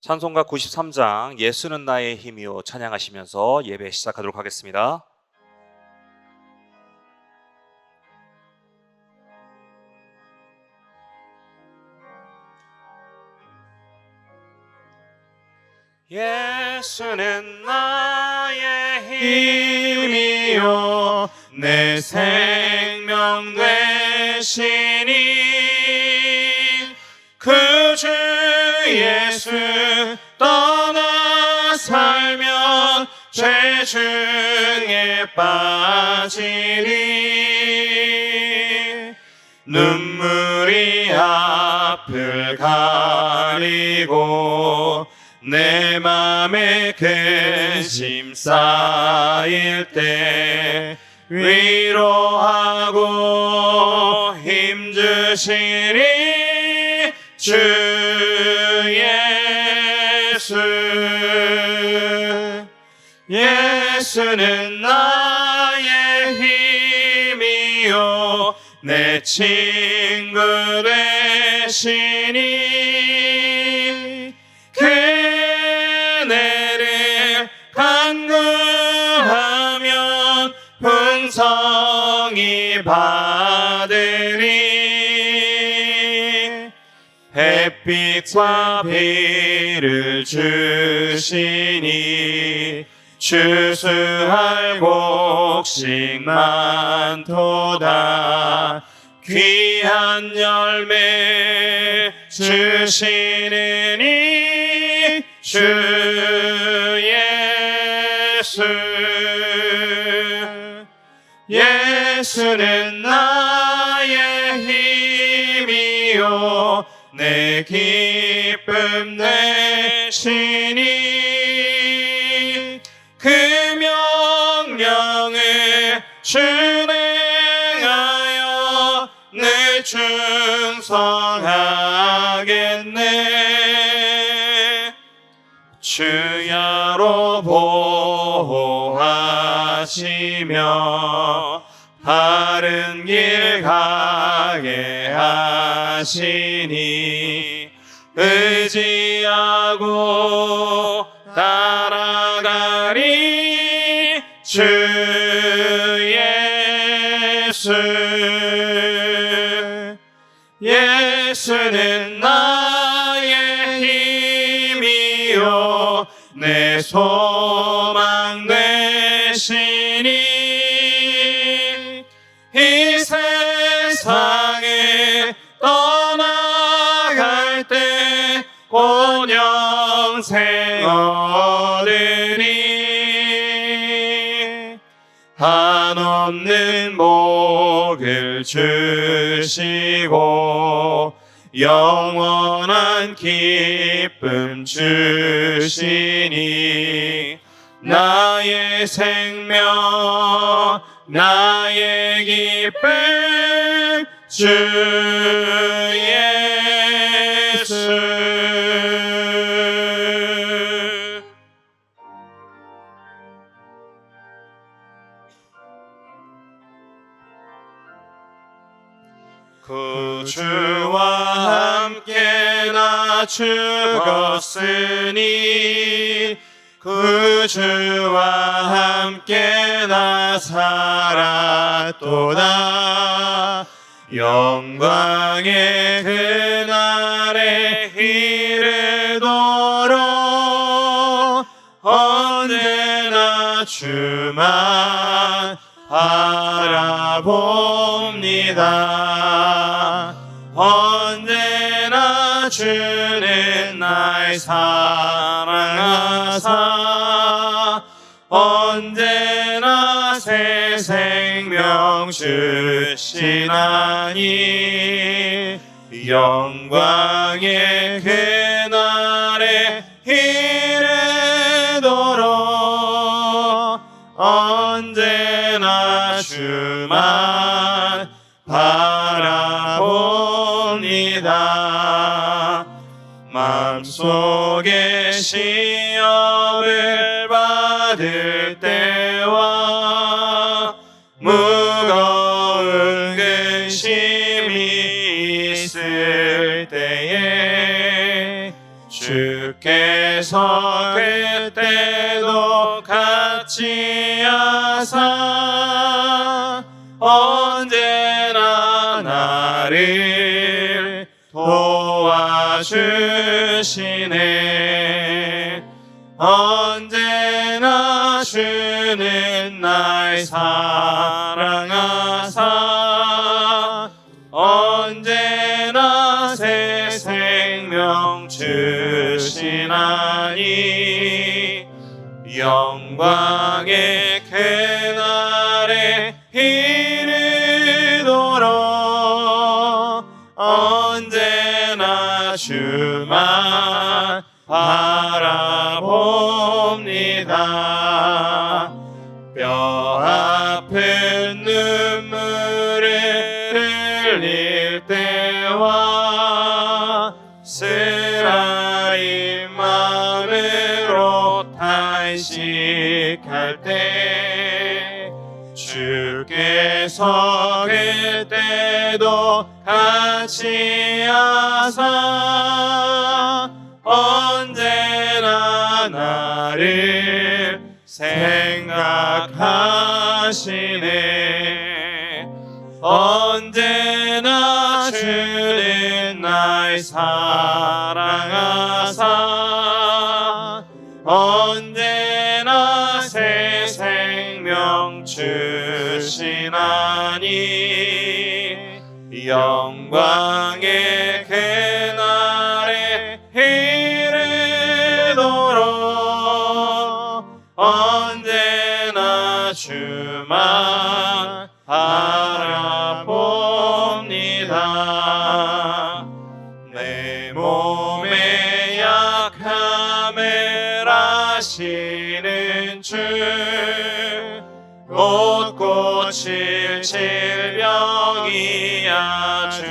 찬송가 93장 예수는 나의 힘이요 찬양하시면서 예배 시작하도록 하겠습니다. 예수는 나의 힘이요 내 생명 되시니 그 주 예수 떠나 살면 죄 중에 빠지리 눈물이 앞을 가리고 내 맘에 근심 쌓일 때 위로하고 힘주시니 주 예수. 예수는 나의 힘이요 내 친구 되시니 그네를 간구하면 풍성히 받으리 햇빛과 비를 주시니 추수할 곡식 많도다 귀한 열매 주시느니 주 예수. 예수는 나의 힘이요 내 기쁨 되시니 그 명령을 준행하여 늘 충성하겠네. 주야로 보호하시며 바른 길 가게 하시니 의지하고 따라가리 주 예수. 예수는 나의 힘이요 내 소망 되시니 이 세상에 떠나갈 때 온 영생 얻으리 한없는 복을 주시고 영원한 기쁨 주시니 나의 생명 나의 기쁨 주 예수. 구주와 함께 나 죽었으니 구주와 함께 나 살았도다 영광의 그날에 이르도록 언제나 주만 바라봅니다. 언제나 주는 날 사랑하사 언제나 새 생명 주시나니 영광의 그날에 이르도록 언제나 주만 바라봅니다. 마음속에 시험을 받을 때와 무거운 근심이 있을 때에 주께 주께서 그때도 같이 하사 언제나 나를 도와주시네. 언제나 주는 날 사랑하사 언제나 새 생명 주시나니 영광의 그날에 이르도록 언제나 주만 바라봅니다. 뼈 아픈 눈물을 흘릴 때와 쓰라린 마음으로 탄식할 때 주께서 그때도 같이 하사 언제나 나를 생각하시네. 언제나 주는 날 사랑하사 언제나 새 생명 주시나니 영광의 그날에 이르도록 언제나 주만 바라봅니다. 내 몸의 약함을 아시는 주 못 고칠 질병이 아주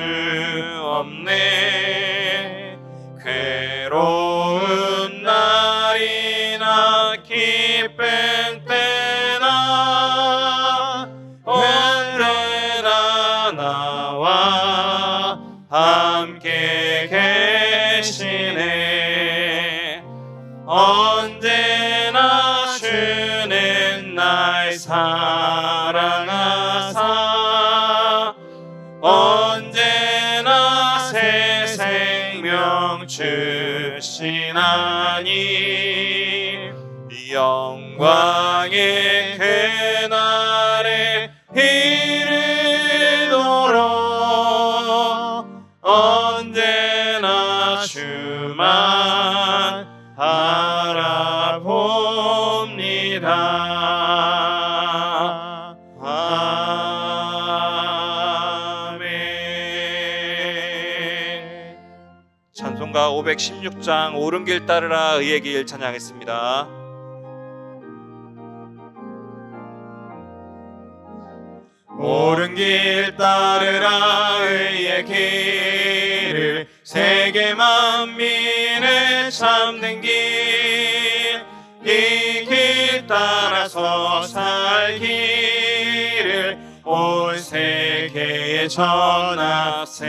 없네. 괴로운 날이나 기쁜 때나 언제나 나와 함께 계시네. 언제나 주는 날 사랑하사 언제나 새 생명 주시나니 영광의 그날에 이르도록 언제나 주만 바라봅니다. 아멘. 찬송가 516장 옳은 길 따르라 의의 길 찬양했습니다. 옳은 길 따르라 의의 길을 세계 만민의 참된 길 이 길 따라서 살기를 온 세계에 전하세.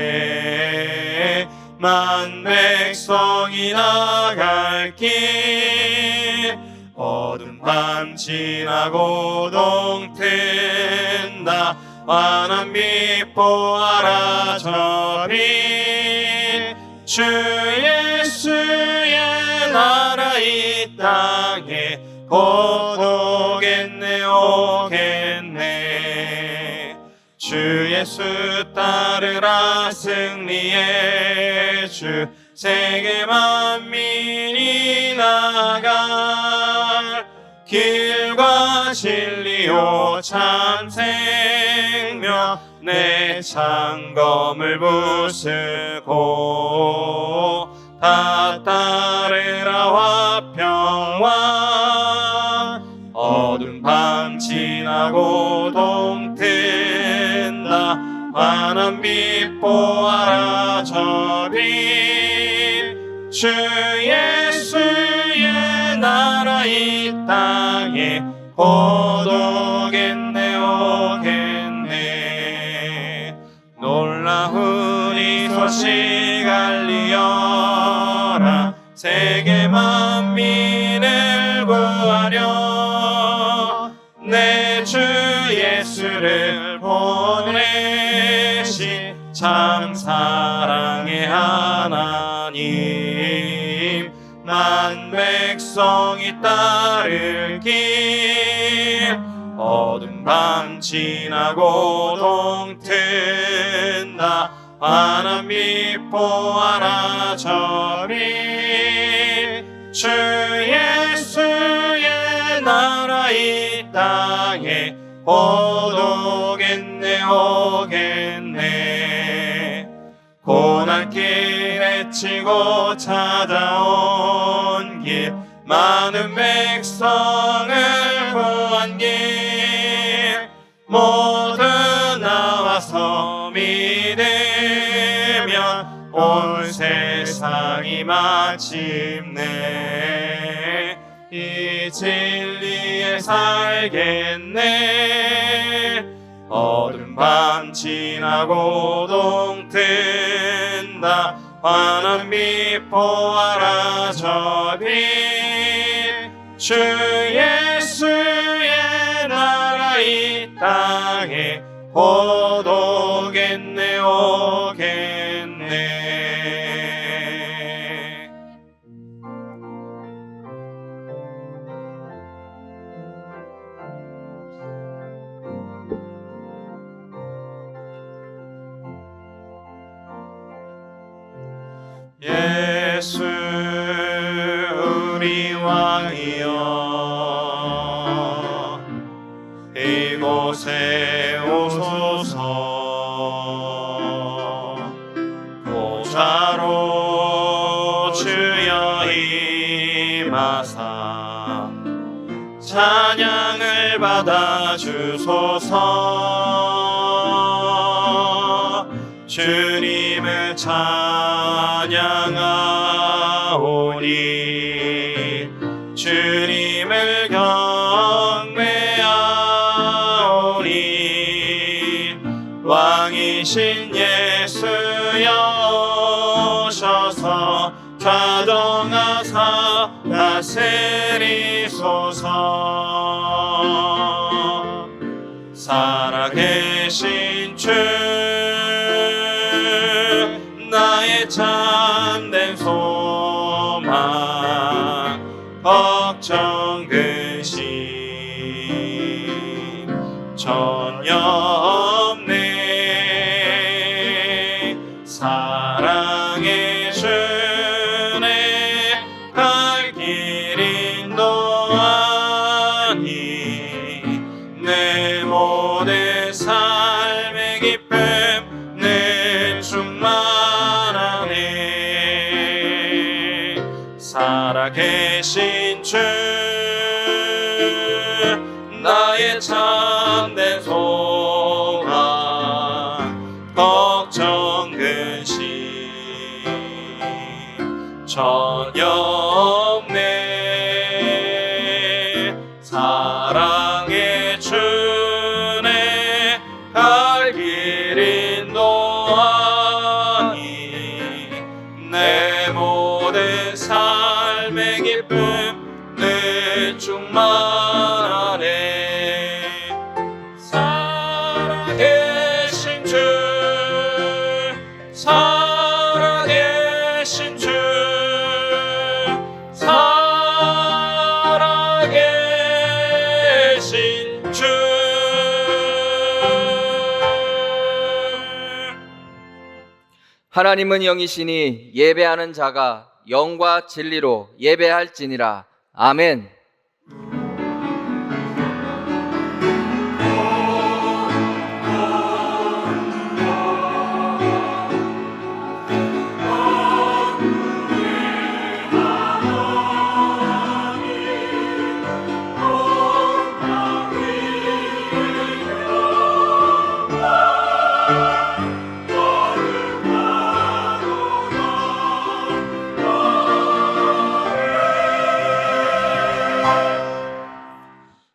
만 백성이 나갈 길 어두운 밤 지나고 동튼다. 환한 빛 보아라 저 빛. 주 예수의 나라 이 땅에 곧 오겠네 오겠네. 주 예수 따르라 승리의 주. 세계 만민이 나갈 길과 진리요 참 생명. 내 창검을 부수고 다 따르라 화평왕. 어두운 밤 지나고 동튼다. 환한 빛 보아라 저 빛. 주 예수의 나라 이 땅에 곧 오겠네 오겠네. 놀라운 이 소식 알리어라 세계 만민을 구하려 내 주 예수를 보내신 참 사랑의 하나님, 만 백성이 따를 길, 어둠 밤 지나고 동튼다 환한 빛 보아라 저리, 주 예수의 나라 이 땅에 오겠네 오겠네. 고난길 헤치고 찾아온 길, 많은 백성을 구한 길, 모두 나와서 믿으면 온 세상이 마침내 이 진리에 살겠네. 어두운 밤 지나고 동튼다 환한 빛 보아라 저 빛, 주 예수의 나라 이 땅에 오겠네 오겠네. 예수 우리 왕이여, 이곳에 오소서. 보좌로 주여 임하사 찬양을 받아 주소서. 주님을 찬양하오니 주님을 경배하오니, 왕이신 예수여 오셔서 좌정하사 다스리소서. 살아계신 주 나의 참된 소망, 걱정 근심 전혀 없네. 사랑의 주네 갈 길 인도하니, 내 모든 삶의 기쁨 내 충만하네. 살아계신 주 나의 참된 소망, 걱정 근심 전혀 없네. 사랑의 주네 갈 길 인도하니, 내 모든 삶의 기쁨 내 충만하네. 살아계신 주, 살아계신 주, 살아계신 주. 하나님은 영이시니 예배하는 자가 영과 진리로 예배할지니라. 아멘.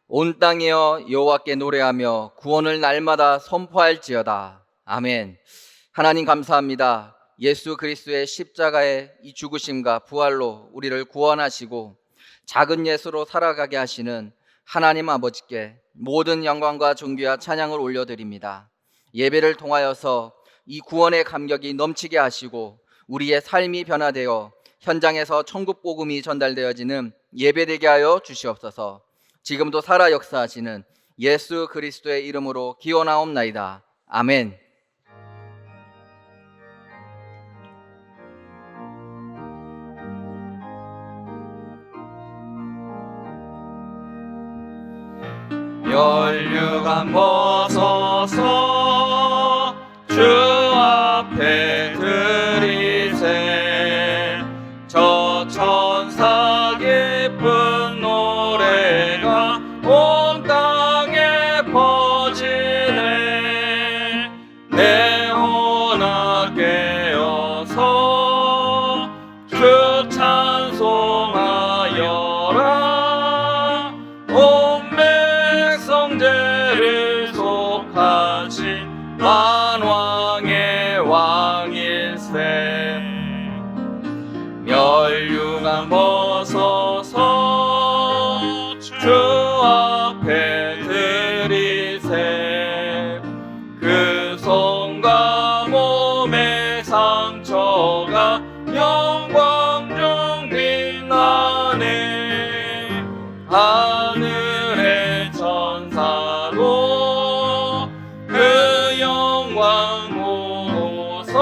온 땅이여 여호와께 노래하며 구원을 날마다 선포할지어다. 아멘. 하나님 감사합니다. 예수 그리스도의 십자가의 이 죽으심과 부활로 우리를 구원하시고 작은 예수로 살아가게 하시는 하나님 아버지께 모든 영광과 존귀와 찬양을 올려드립니다. 예배를 통하여서 이 구원의 감격이 넘치게 하시고 우리의 삶이 변화되어 현장에서 천국 복음이 전달되어지는 예배되게 하여 주시옵소서. 지금도 살아 역사하시는 예수 그리스도의 이름으로 기원하옵나이다. 아멘. 멸류관 벗어서 주 앞에 드리세. 저 천사 기쁜 노래가 온 땅에 퍼지네. 내 혼아 깨어서 주 찬송하여라. 온 백성 죄를 속하신 만왕의 왕일세. 멸류관 벗어서 주 앞에 드리세. 그 손과 몸의 상처가 영광 중 빛나네. 하늘의 천사도 그 영광 보고서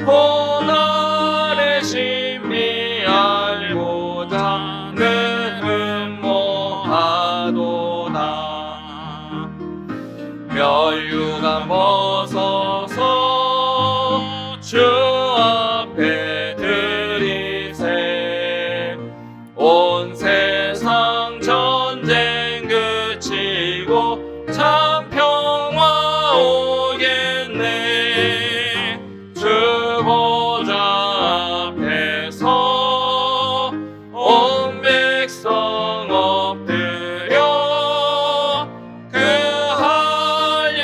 고난의 신비 알고자 음모하도다. 멸류관 벗어서 주 앞에 드리세. 온 세상 전쟁 그치고 참 평화 오겠네. 주 보좌 앞에서 온 백성 엎드려 그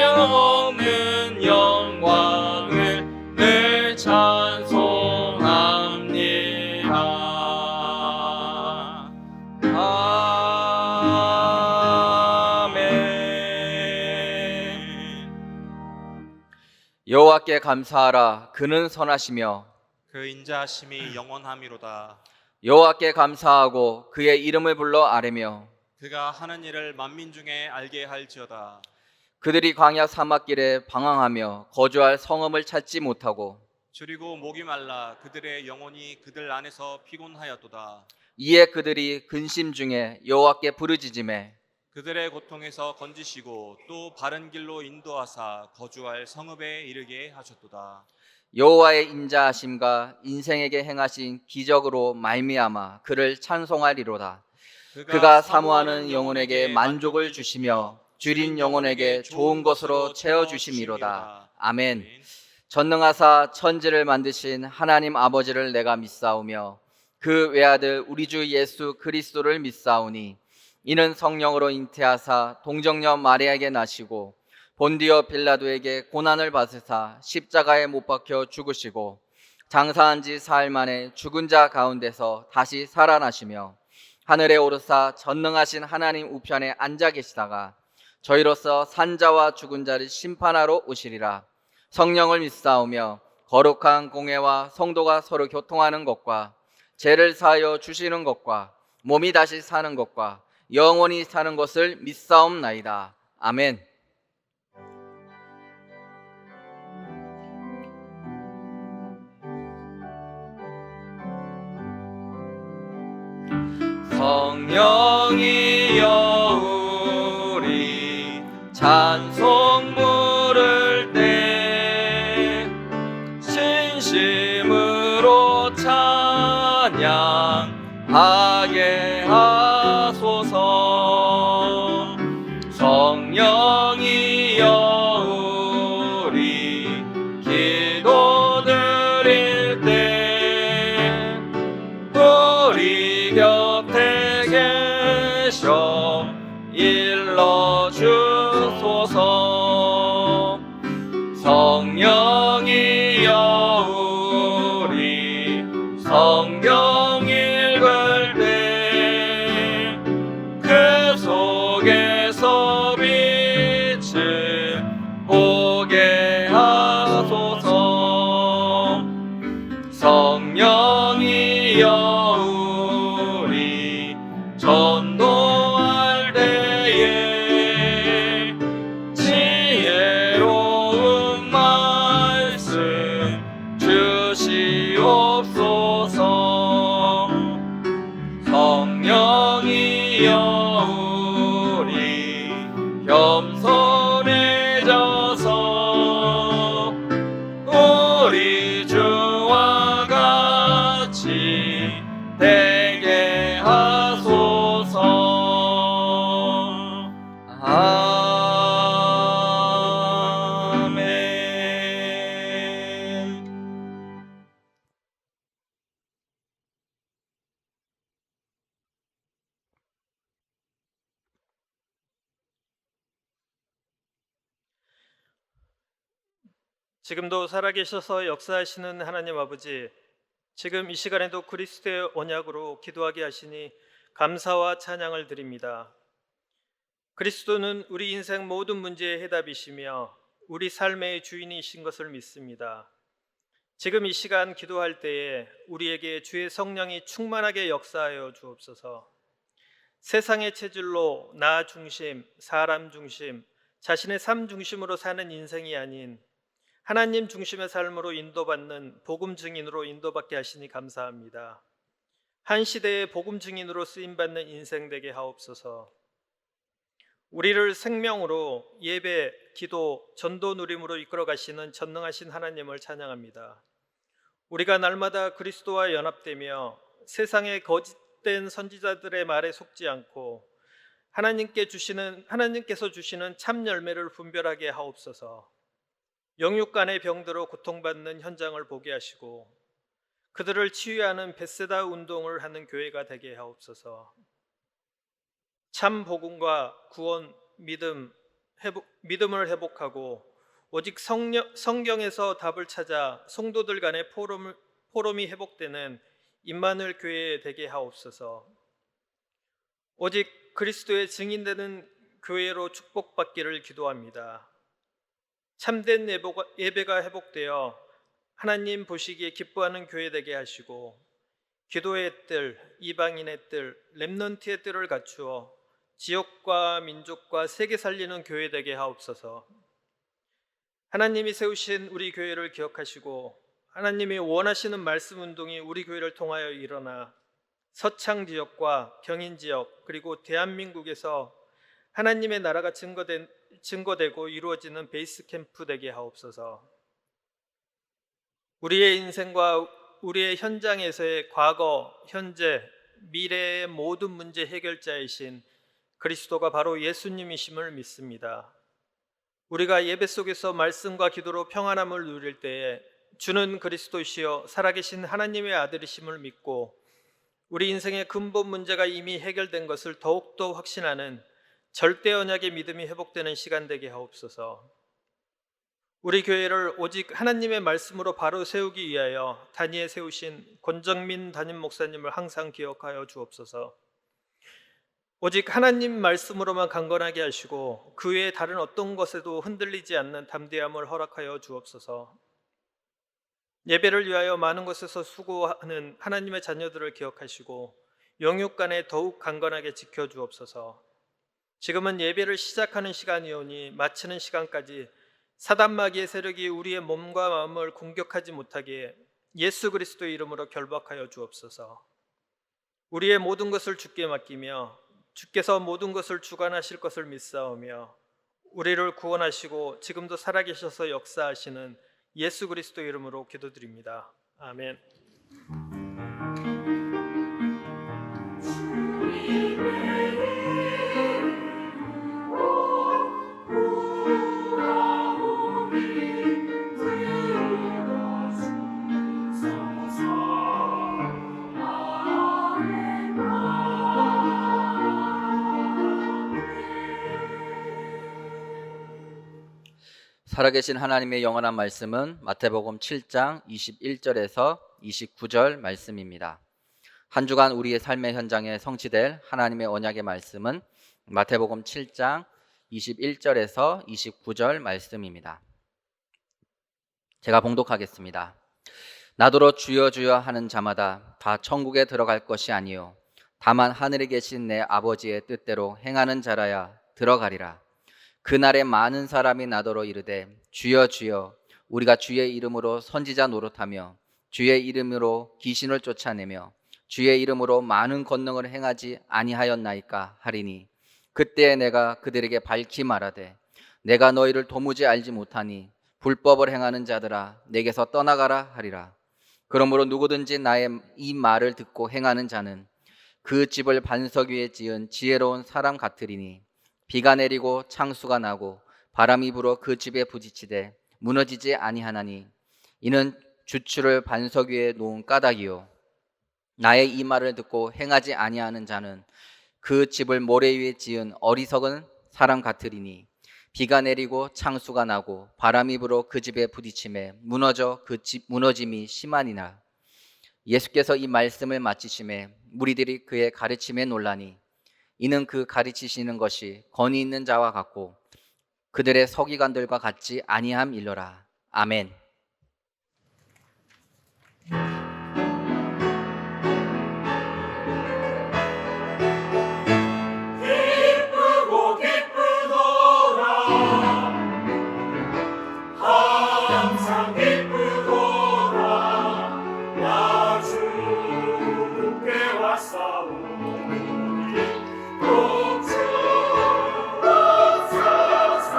한량없는 영광을 늘 찬송합니다. 여호와께 감사하라. 그는 선하시며 그 인자하심이 영원함이로다. 여호와께 감사하고 그의 이름을 불러 아뢰며 그가 하는 일을 만민 중에 알게 할지어다. 그들이 광야 사막길에 방황하며 거주할 성읍을 찾지 못하고 줄이고 목이 말라 그들의 영혼이 그들 안에서 피곤하였도다. 이에 그들이 근심 중에 여호와께 부르짖으매 그들의 고통에서 건지시고 또 바른 길로 인도하사 거주할 성읍에 이르게 하셨도다. 여호와의 인자하심과 인생에게 행하신 기적으로 말미암아 그를 찬송하리로다. 그가 사모하는 영혼에게 만족을 주시며 줄인 영혼에게 좋은 것으로 채워주심이로다. 아멘. 전능하사 천지를 만드신 하나님 아버지를 내가 믿사오며 그 외아들 우리 주 예수 그리스도를 믿사오니 이는 성령으로 잉태하사 동정녀 마리아에게 나시고 본디오 빌라도에게 고난을 받으사 십자가에 못 박혀 죽으시고 장사한 지 사흘 만에 죽은 자 가운데서 다시 살아나시며 하늘에 오르사 전능하신 하나님 우편에 앉아 계시다가 저희로서 산자와 죽은 자를 심판하러 오시리라. 성령을 믿사오며 거룩한 공회와 성도가 서로 교통하는 것과 죄를 사하여 주시는 것과 몸이 다시 사는 것과 영원히 사는 것을 믿사옵나이다. 아멘. 성령이여 우리 찬송 부를 때 신심으로 찬양하게 하소서. 성령이여 우리 기도 드릴 때 우리 곁에 계셔 일러주소서. 성령이여 여우리 전도할 때에 지혜로운 말씀 주시옵소서. 성령이여 우리 겸손해져서 우리 주와 같이 되게 하소서. 아멘. 지금도 살아계셔서 역사하시는 하나님 아버지, 지금 이 시간에도 그리스도의 언약으로 기도하게 하시니 감사와 찬양을 드립니다. 그리스도는 우리 인생 모든 문제의 해답이시며 우리 삶의 주인이신 것을 믿습니다. 지금 이 시간 기도할 때에 우리에게 주의 성령이 충만하게 역사하여 주옵소서. 세상의 체질로 나 중심, 사람 중심, 자신의 삶 중심으로 사는 인생이 아닌 하나님 중심의 삶으로 인도받는 복음 증인으로 인도받게 하시니 감사합니다. 한 시대의 복음 증인으로 쓰임받는 인생 되게 하옵소서. 우리를 생명으로 예배, 기도, 전도 누림으로 이끌어 가시는 전능하신 하나님을 찬양합니다. 우리가 날마다 그리스도와 연합되며 세상의 거짓된 선지자들의 말에 속지 않고 하나님께서 주시는 참 열매를 분별하게 하옵소서. 영육간의 병들어 고통받는 현장을 보게 하시고 그들을 치유하는 베세다 운동을 하는 교회가 되게 하옵소서. 참 복음과 구원, 믿음을 회복하고 오직 성경에서 답을 찾아 성도들 간의 포럼이 회복되는 임마누엘 교회 되게 하옵소서. 오직 그리스도의 증인되는 교회로 축복받기를 기도합니다. 참된 예배가 회복되어 하나님 보시기에 기뻐하는 교회 되게 하시고 기도의 뜰, 이방인의 뜰, 렘넌트의 뜰을 갖추어 지역과 민족과 세계 살리는 교회 되게 하옵소서. 하나님이 세우신 우리 교회를 기억하시고 하나님이 원하시는 말씀 운동이 우리 교회를 통하여 일어나 서창 지역과 경인 지역 그리고 대한민국에서 하나님의 나라가 증거되고 이루어지는 베이스 캠프 되게 하옵소서. 우리의 인생과 우리의 현장에서의 과거, 현재, 미래의 모든 문제 해결자이신 그리스도가 바로 예수님이심을 믿습니다. 우리가 예배 속에서 말씀과 기도로 평안함을 누릴 때에 주는 그리스도시여 살아계신 하나님의 아들이심을 믿고 우리 인생의 근본 문제가 이미 해결된 것을 더욱더 확신하는 절대 언약의 믿음이 회복되는 시간 되게 하옵소서. 우리 교회를 오직 하나님의 말씀으로 바로 세우기 위하여 단위에 세우신 권정민 담임 목사님을 항상 기억하여 주옵소서. 오직 하나님 말씀으로만 강건하게 하시고 그 외에 다른 어떤 것에도 흔들리지 않는 담대함을 허락하여 주옵소서. 예배를 위하여 많은 곳에서 수고하는 하나님의 자녀들을 기억하시고 영육간에 더욱 강건하게 지켜주옵소서. 지금은 예배를 시작하는 시간이오니 마치는 시간까지 사단마귀의 세력이 우리의 몸과 마음을 공격하지 못하게 예수 그리스도의 이름으로 결박하여 주옵소서. 우리의 모든 것을 주께 맡기며 주께서 모든 것을 주관하실 것을 믿사오며 우리를 구원하시고 지금도 살아계셔서 역사하시는 예수 그리스도의 이름으로 기도드립니다. 아멘. 살아계신 하나님의 영원한 말씀은 마태복음 7장 21절에서 29절 말씀입니다. 한 주간 우리의 삶의 현장에 성취될 하나님의 언약의 말씀은 마태복음 7장 21절에서 29절 말씀입니다. 제가 봉독하겠습니다. 나더러 주여 주여 하는 자마다 다 천국에 들어갈 것이 아니요 다만 하늘에 계신 내 아버지의 뜻대로 행하는 자라야 들어가리라. 그날에 많은 사람이 나더러 이르되 주여 주여 우리가 주의 이름으로 선지자 노릇하며 주의 이름으로 귀신을 쫓아내며 주의 이름으로 많은 권능을 행하지 아니하였나이까 하리니 그때 내가 그들에게 밝히 말하되 내가 너희를 도무지 알지 못하니 불법을 행하는 자들아 내게서 떠나가라 하리라. 그러므로 누구든지 나의 이 말을 듣고 행하는 자는 그 집을 반석 위에 지은 지혜로운 사람 같으리니 비가 내리고 창수가 나고 바람이 불어 그 집에 부딪히되 무너지지 아니하나니 이는 주추를 반석 위에 놓은 까닭이요 나의 이 말을 듣고 행하지 아니하는 자는 그 집을 모래 위에 지은 어리석은 사람 같으리니 비가 내리고 창수가 나고 바람이 불어 그 집에 부딪힘에 무너져 그 집 무너짐이 심하니라. 예수께서 이 말씀을 마치심에 무리들이 그의 가르침에 놀라니 이는 그 가르치시는 것이 권위 있는 자와 같고 그들의 서기관들과 같지 아니함일러라. 아멘. 기쁘고 기쁘도다 항상 기쁘도다 나 주께 왔사오니 독주옵소서.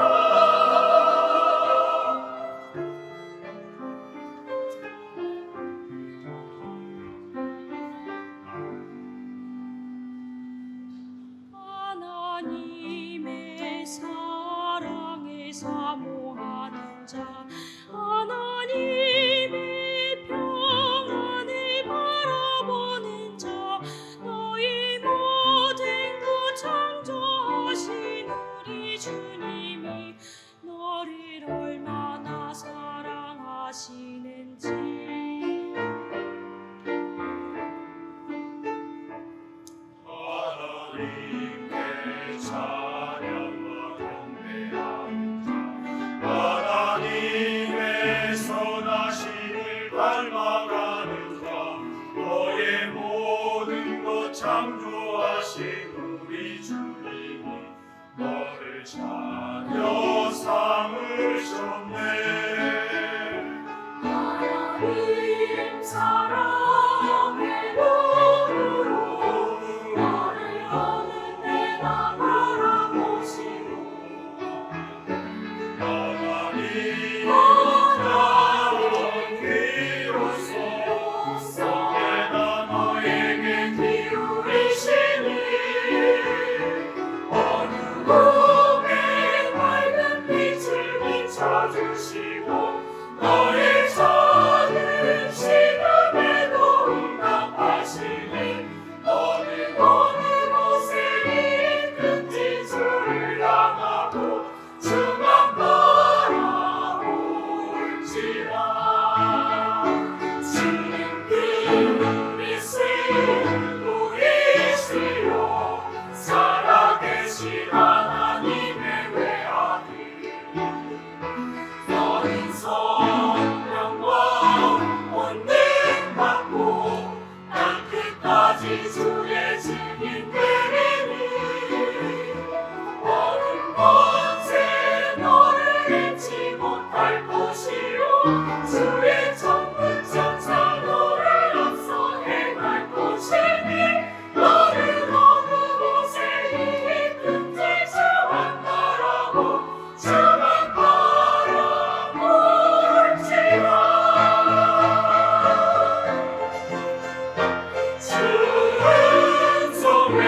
하나님의 사랑에 사모하는 자 하나님의 평안을 바라보는 자 너희 모든 것 창조하신 우리 주님이 너를 얼마나 사랑하시는지 하나님께 찬양과 경배하는 자 하나님의 선하심을 닮아가는 자 너의 모든 것 창조하신 우리 주님이 너를 자녀 삼으셨네. 하나님 사랑의 눈으로 너를 어느 때나 바라보시고 하나님 나온 비로소 언제나 너에게 기울이시니 어느 몸에 밝은 빛을 비춰주시고 너의 작은 시간에도 응답하시니 너는 어느 곳에 있든지 주를 향하고 주만 바라볼지라. 주는 그분이 승부이시요 살아계신 하나님의 외아들 너는 성령과 본능 받고 땅 끝까지 주의 증인되리니 어느 번째 너를 잊지 못할 것이요 주의 전문 천사 너를 앞서 행할 것이니 너는 어느 곳에 있든지 주만 바라고 주만 바라볼지라. 주은 소외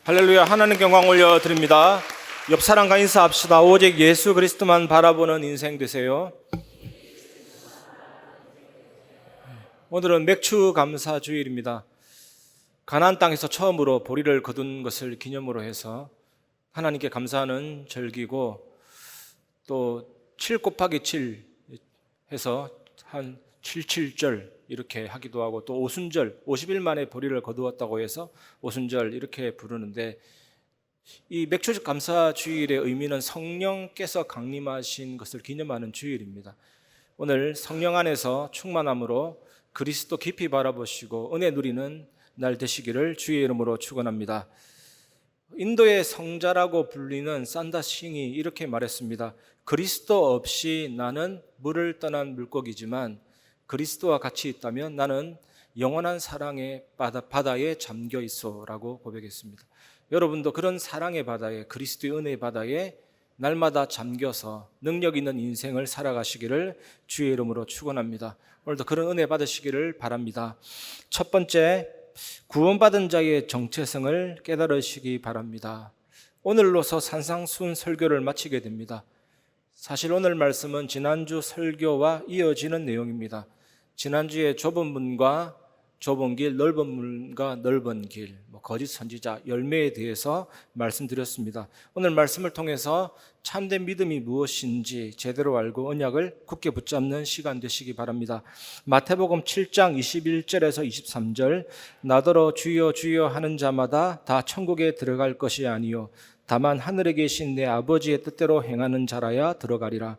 할렐루야. 하나님께 영광 올려드립니다. 옆 사람과 인사합시다. 오직 예수 그리스도만 바라보는 인생 되세요. 오늘은 맥주 감사 주일입니다. 가나안 땅에서 처음으로 보리를 거둔 것을 기념으로 해서 하나님께 감사하는 절기고, 또 7 곱하기 7 해서 한 77절 이렇게 하기도 하고, 또 오순절 50일 만에 보리를 거두었다고 해서 오순절 이렇게 부르는데, 이 맥주 감사 주일의 의미는 성령께서 강림하신 것을 기념하는 주일입니다. 오늘 성령 안에서 충만함으로 그리스도 깊이 바라보시고 은혜 누리는 날 되시기를 주의 이름으로 축원합니다. 인도의 성자라고 불리는 산다싱이 이렇게 말했습니다. 그리스도 없이 나는 물을 떠난 물고기지만 그리스도와 같이 있다면 나는 영원한 사랑의 바다에 잠겨 있어라고 고백했습니다. 여러분도 그런 사랑의 바다에, 그리스도의 은혜의 바다에 날마다 잠겨서 능력 있는 인생을 살아가시기를 주의 이름으로 축원합니다. 오늘도 그런 은혜 받으시기를 바랍니다. 첫 번째, 구원받은 자의 정체성을 깨달으시기 바랍니다. 오늘로서 산상수훈 설교를 마치게 됩니다. 사실 오늘 말씀은 지난주 설교와 이어지는 내용입니다. 지난주에 좁은 문과 좁은 길, 넓은 문과 넓은 길, 거짓 선지자, 열매에 대해서 말씀드렸습니다. 오늘 말씀을 통해서 참된 믿음이 무엇인지 제대로 알고 언약을 굳게 붙잡는 시간 되시기 바랍니다. 마태복음 7장 21절에서 23절, 나더러 주여 주여 하는 자마다 다 천국에 들어갈 것이 아니요 다만 하늘에 계신 내 아버지의 뜻대로 행하는 자라야 들어가리라.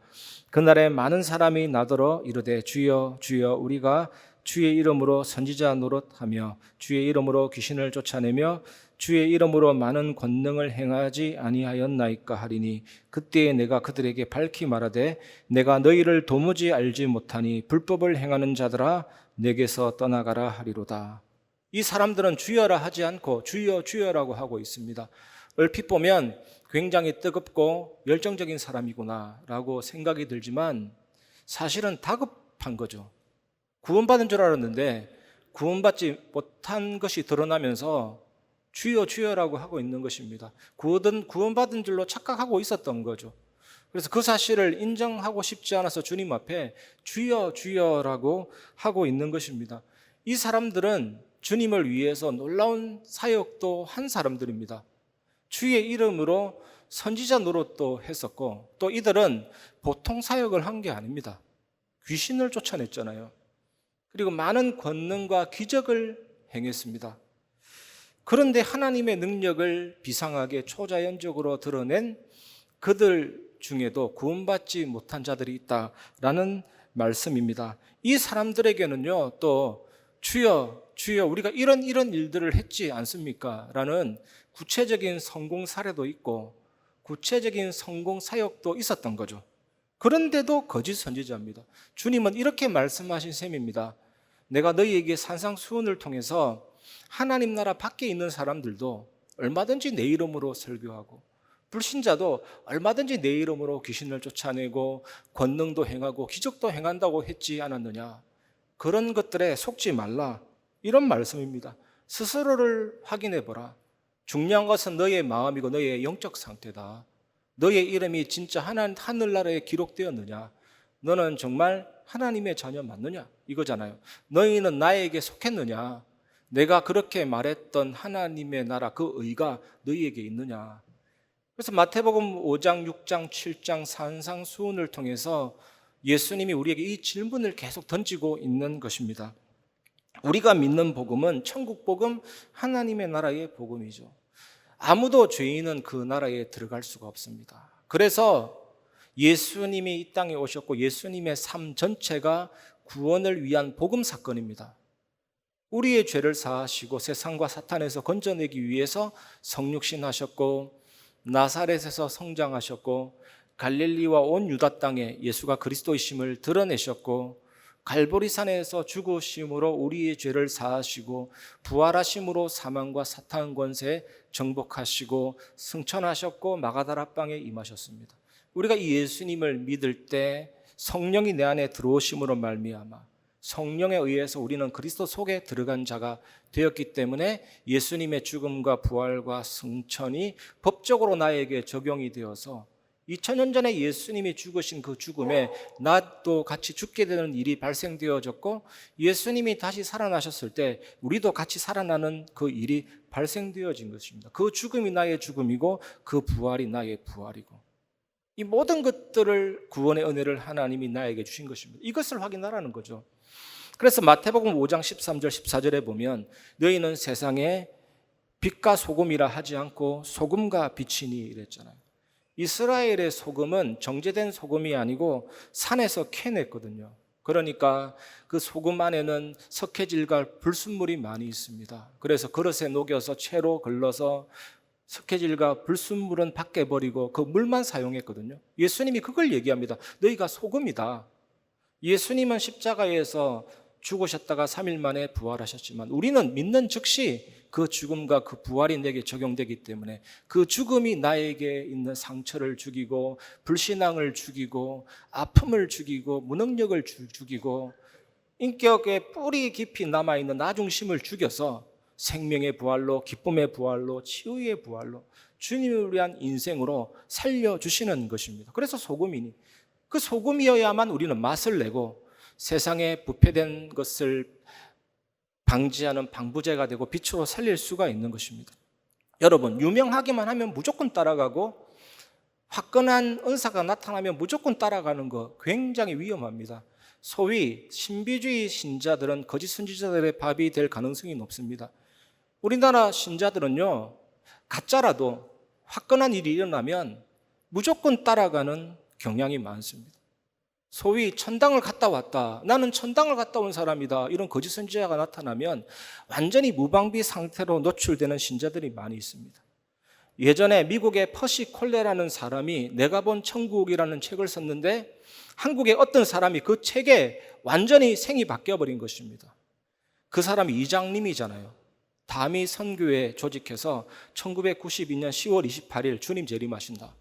그날에 많은 사람이 나더러 이르되 주여 주여 우리가 주의 이름으로 선지자 노릇하며 주의 이름으로 귀신을 쫓아내며 주의 이름으로 많은 권능을 행하지 아니하였나이까 하리니 그때에 내가 그들에게 밝히 말하되 내가 너희를 도무지 알지 못하니 불법을 행하는 자들아 내게서 떠나가라 하리로다. 이 사람들은 주여라 하지 않고 주여 주여라고 하고 있습니다. 얼핏 보면 굉장히 뜨겁고 열정적인 사람이구나라고 생각이 들지만 사실은 다급한 거죠. 구원받은 줄 알았는데 구원받지 못한 것이 드러나면서 주여 주여라고 하고 있는 것입니다. 구원받은 줄로 착각하고 있었던 거죠. 그래서 그 사실을 인정하고 싶지 않아서 주님 앞에 주여 주여라고 하고 있는 것입니다. 이 사람들은 주님을 위해서 놀라운 사역도 한 사람들입니다. 주의 이름으로 선지자 노릇도 했었고, 또 이들은 보통 사역을 한 게 아닙니다. 귀신을 쫓아냈잖아요. 그리고 많은 권능과 기적을 행했습니다. 그런데 하나님의 능력을 비상하게 초자연적으로 드러낸 그들 중에도 구원받지 못한 자들이 있다라는 말씀입니다. 이 사람들에게는요, 또 주여 주여 우리가 이런 일들을 했지 않습니까? 라는 구체적인 성공 사례도 있고 구체적인 성공 사역도 있었던 거죠. 그런데도 거짓 선지자입니다. 주님은 이렇게 말씀하신 셈입니다. 내가 너희에게 산상수훈을 통해서 하나님 나라 밖에 있는 사람들도 얼마든지 내 이름으로 설교하고 불신자도 얼마든지 내 이름으로 귀신을 쫓아내고 권능도 행하고 기적도 행한다고 했지 않았느냐. 그런 것들에 속지 말라. 이런 말씀입니다. 스스로를 확인해 보라. 중요한 것은 너의 마음이고 너의 영적 상태다. 너의 이름이 진짜 하늘나라에 기록되었느냐? 너는 정말 하나님의 자녀 맞느냐? 이거잖아요. 너희는 나에게 속했느냐? 내가 그렇게 말했던 하나님의 나라 그 의가 너희에게 있느냐? 그래서 마태복음 5장, 6장, 7장 산상수훈을 통해서 예수님이 우리에게 이 질문을 계속 던지고 있는 것입니다. 우리가 믿는 복음은 천국 복음, 하나님의 나라의 복음이죠. 아무도 죄인은 그 나라에 들어갈 수가 없습니다. 그래서 예수님이 이 땅에 오셨고 예수님의 삶 전체가 구원을 위한 복음 사건입니다. 우리의 죄를 사하시고 세상과 사탄에서 건져내기 위해서 성육신하셨고 나사렛에서 성장하셨고 갈릴리와 온 유다 땅에 예수가 그리스도이심을 드러내셨고 갈보리산에서 죽으심으로 우리의 죄를 사하시고 부활하심으로 사망과 사탄 권세 정복하시고 승천하셨고 마가다라 땅에 임하셨습니다. 우리가 이 예수님을 믿을 때 성령이 내 안에 들어오심으로 말미암아 성령에 의해서 우리는 그리스도 속에 들어간 자가 되었기 때문에 예수님의 죽음과 부활과 승천이 법적으로 나에게 적용이 되어서 2000년 전에 예수님이 죽으신 그 죽음에 나도 같이 죽게 되는 일이 발생되어졌고, 예수님이 다시 살아나셨을 때 우리도 같이 살아나는 그 일이 발생되어진 것입니다. 그 죽음이 나의 죽음이고 그 부활이 나의 부활이고, 이 모든 것들을 구원의 은혜를 하나님이 나에게 주신 것입니다. 이것을 확인하라는 거죠. 그래서 마태복음 5장 13절 14절에 보면 너희는 세상에 빛과 소금이라 하지 않고 소금과 빛이니 이랬잖아요. 이스라엘의 소금은 정제된 소금이 아니고 산에서 캐냈거든요. 그러니까 그 소금 안에는 석회질과 불순물이 많이 있습니다. 그래서 그릇에 녹여서 채로 걸러서 석회질과 불순물은 밖에 버리고 그 물만 사용했거든요. 예수님이 그걸 얘기합니다. 너희가 소금이다. 예수님은 십자가에서 죽으셨다가 3일 만에 부활하셨지만 우리는 믿는 즉시 그 죽음과 그 부활이 내게 적용되기 때문에 그 죽음이 나에게 있는 상처를 죽이고 불신앙을 죽이고 아픔을 죽이고 무능력을 죽이고 인격의 뿌리 깊이 남아있는 나중심을 죽여서 생명의 부활로, 기쁨의 부활로, 치유의 부활로 주님을 위한 인생으로 살려주시는 것입니다. 그래서 소금이니, 그 소금이어야만 우리는 맛을 내고 세상에 부패된 것을 방지하는 방부제가 되고 빛으로 살릴 수가 있는 것입니다. 여러분, 유명하기만 하면 무조건 따라가고 화끈한 은사가 나타나면 무조건 따라가는 거 굉장히 위험합니다. 소위 신비주의 신자들은 거짓 선지자들의 밥이 될 가능성이 높습니다. 우리나라 신자들은요, 가짜라도 화끈한 일이 일어나면 무조건 따라가는 경향이 많습니다. 소위 천당을 갔다 왔다, 나는 천당을 갔다 온 사람이다, 이런 거짓 선지자가 나타나면 완전히 무방비 상태로 노출되는 신자들이 많이 있습니다. 예전에 미국의 퍼시 콜레라는 사람이 내가 본 천국이라는 책을 썼는데 한국의 어떤 사람이 그 책에 완전히 생이 바뀌어버린 것입니다. 그 사람이 이장님이잖아요. 담이 선교회 조직해서 1992년 10월 28일 주님 재림하신다,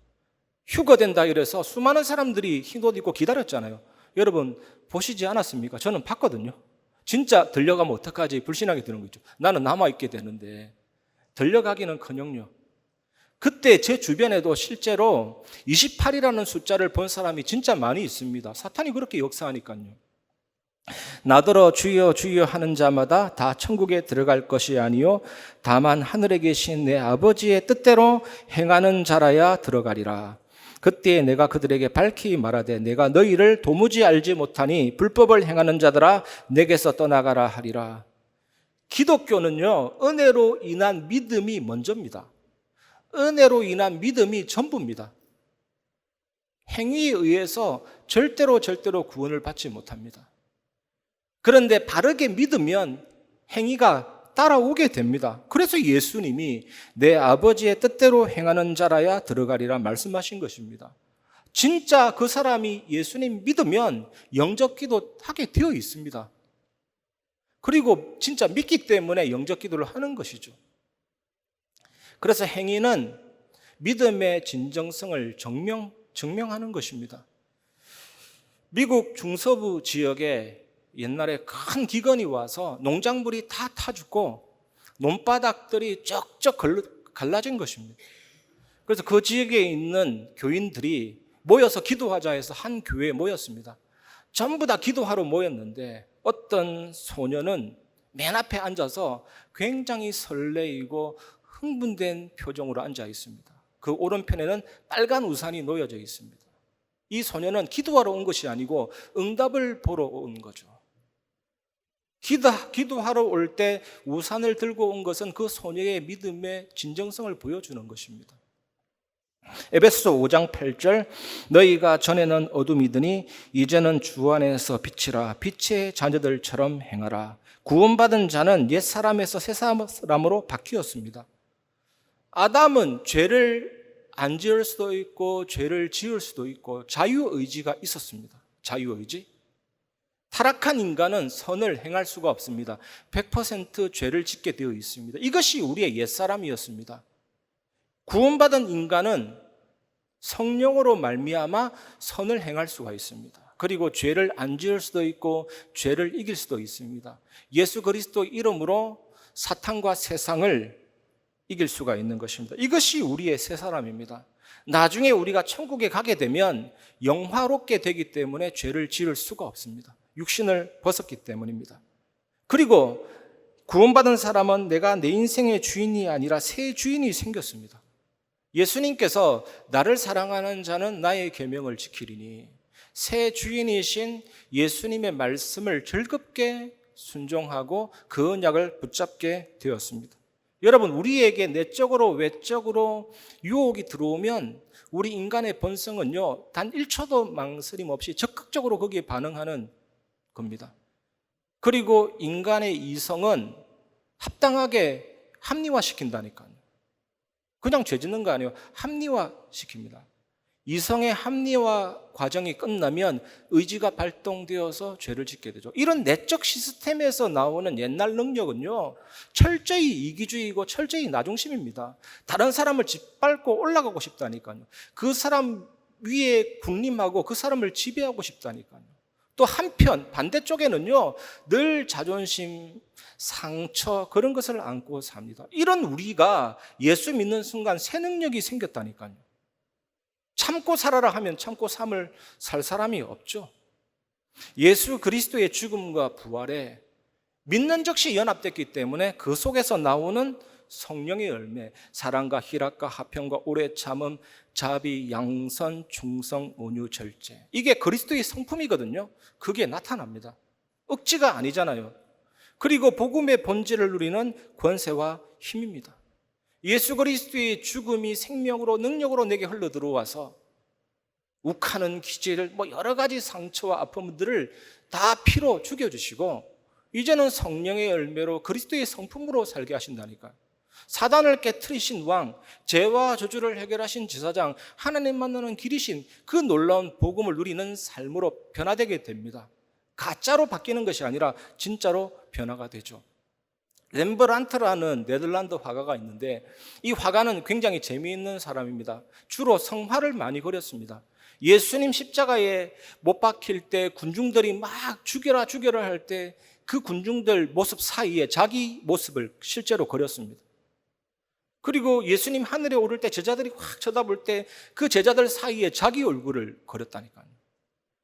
휴거된다 이래서 수많은 사람들이 흰옷 입고 기다렸잖아요. 여러분 보시지 않았습니까? 저는 봤거든요. 진짜 들려가면 어떡하지 불신하게 되는 거죠. 나는 남아있게 되는데 들려가기는커녕요. 그때 제 주변에도 실제로 28이라는 숫자를 본 사람이 진짜 많이 있습니다. 사탄이 그렇게 역사하니까요. 나더러 주여 주여 하는 자마다 다 천국에 들어갈 것이 아니요 다만 하늘에 계신 내 아버지의 뜻대로 행하는 자라야 들어가리라. 그때 내가 그들에게 밝히 말하되 내가 너희를 도무지 알지 못하니 불법을 행하는 자들아 내게서 떠나가라 하리라. 기독교는요, 은혜로 인한 믿음이 먼저입니다. 은혜로 인한 믿음이 전부입니다. 행위에 의해서 절대로 구원을 받지 못합니다. 그런데 바르게 믿으면 행위가 따라오게 됩니다. 그래서 예수님이 내 아버지의 뜻대로 행하는 자라야 들어가리라 말씀하신 것입니다. 진짜 그 사람이 예수님 믿으면 영적 기도 하게 되어 있습니다. 그리고 진짜 믿기 때문에 영적 기도를 하는 것이죠. 그래서 행위는 믿음의 진정성을 증명하는 것입니다. 미국 중서부 지역에 옛날에 큰 기근이 와서 농작물이 다 타 죽고 논바닥들이 쩍쩍 갈라진 것입니다. 그래서 그 지역에 있는 교인들이 모여서 기도하자 해서 한 교회에 모였습니다. 전부 다 기도하러 모였는데 어떤 소녀는 맨 앞에 앉아서 굉장히 설레이고 흥분된 표정으로 앉아 있습니다. 그 오른편에는 빨간 우산이 놓여져 있습니다. 이 소녀는 기도하러 온 것이 아니고 응답을 보러 온 거죠. 기도하러 올 때 우산을 들고 온 것은 그 소녀의 믿음의 진정성을 보여주는 것입니다. 에베소서 5장 8절 너희가 전에는 어둠이더니 이제는 주 안에서 빛이라 빛의 자녀들처럼 행하라. 구원받은 자는 옛사람에서 새사람으로 바뀌었습니다. 아담은 죄를 안 지을 수도 있고 죄를 지을 수도 있고 자유의지가 있었습니다. 자유의지. 타락한 인간은 선을 행할 수가 없습니다. 100% 죄를 짓게 되어 있습니다. 이것이 우리의 옛사람이었습니다. 구원받은 인간은 성령으로 말미암아 선을 행할 수가 있습니다. 그리고 죄를 안 지을 수도 있고 죄를 이길 수도 있습니다. 예수 그리스도 이름으로 사탄과 세상을 이길 수가 있는 것입니다. 이것이 우리의 새 사람입니다. 나중에 우리가 천국에 가게 되면 영화롭게 되기 때문에 죄를 지을 수가 없습니다. 육신을 벗었기 때문입니다. 그리고 구원받은 사람은 내가 내 인생의 주인이 아니라 새 주인이 생겼습니다. 예수님께서 나를 사랑하는 자는 나의 계명을 지키리니, 새 주인이신 예수님의 말씀을 즐겁게 순종하고 그 언약을 붙잡게 되었습니다. 여러분, 우리에게 내적으로 외적으로 유혹이 들어오면 우리 인간의 본성은요, 단 1초도 망설임 없이 적극적으로 거기에 반응하는 겁니다. 그리고 인간의 이성은 합당하게 합리화시킨다니까요. 그냥 죄 짓는 거 아니에요. 합리화시킵니다. 이성의 합리화 과정이 끝나면 의지가 발동되어서 죄를 짓게 되죠. 이런 내적 시스템에서 나오는 옛날 능력은요, 철저히 이기주의이고 철저히 나중심입니다. 다른 사람을 짓밟고 올라가고 싶다니까요. 그 사람 위에 군림하고 그 사람을 지배하고 싶다니까요. 또 한편 반대쪽에는요, 늘 자존심, 상처, 그런 것을 안고 삽니다. 이런 우리가 예수 믿는 순간 새 능력이 생겼다니까요. 참고 살아라 하면 참고 삶을 살 사람이 없죠. 예수 그리스도의 죽음과 부활에 믿는 즉시 연합됐기 때문에 그 속에서 나오는 성령의 열매, 사랑과 희락과 화평과 오래 참음, 자비, 양선, 충성, 온유, 절제, 이게 그리스도의 성품이거든요. 그게 나타납니다. 억지가 아니잖아요. 그리고 복음의 본질을 누리는 권세와 힘입니다. 예수 그리스도의 죽음이 생명으로 능력으로 내게 흘러 들어와서 욱하는 기질, 여러 가지 상처와 아픔들을 다 피로 죽여주시고 이제는 성령의 열매로 그리스도의 성품으로 살게 하신다니까요. 사단을 깨트리신 왕, 죄와 저주를 해결하신 제사장, 하나님 만나는 길이신 그 놀라운 복음을 누리는 삶으로 변화되게 됩니다. 가짜로 바뀌는 것이 아니라 진짜로 변화가 되죠. 렘브란트라는 네덜란드 화가가 있는데 이 화가는 굉장히 재미있는 사람입니다. 주로 성화를 많이 그렸습니다. 예수님 십자가에 못 박힐 때 군중들이 막 죽여라 죽여라 할 때 그 군중들 모습 사이에 자기 모습을 실제로 그렸습니다. 그리고 예수님 하늘에 오를 때 제자들이 확 쳐다볼 때 그 제자들 사이에 자기 얼굴을 그렸다니까요.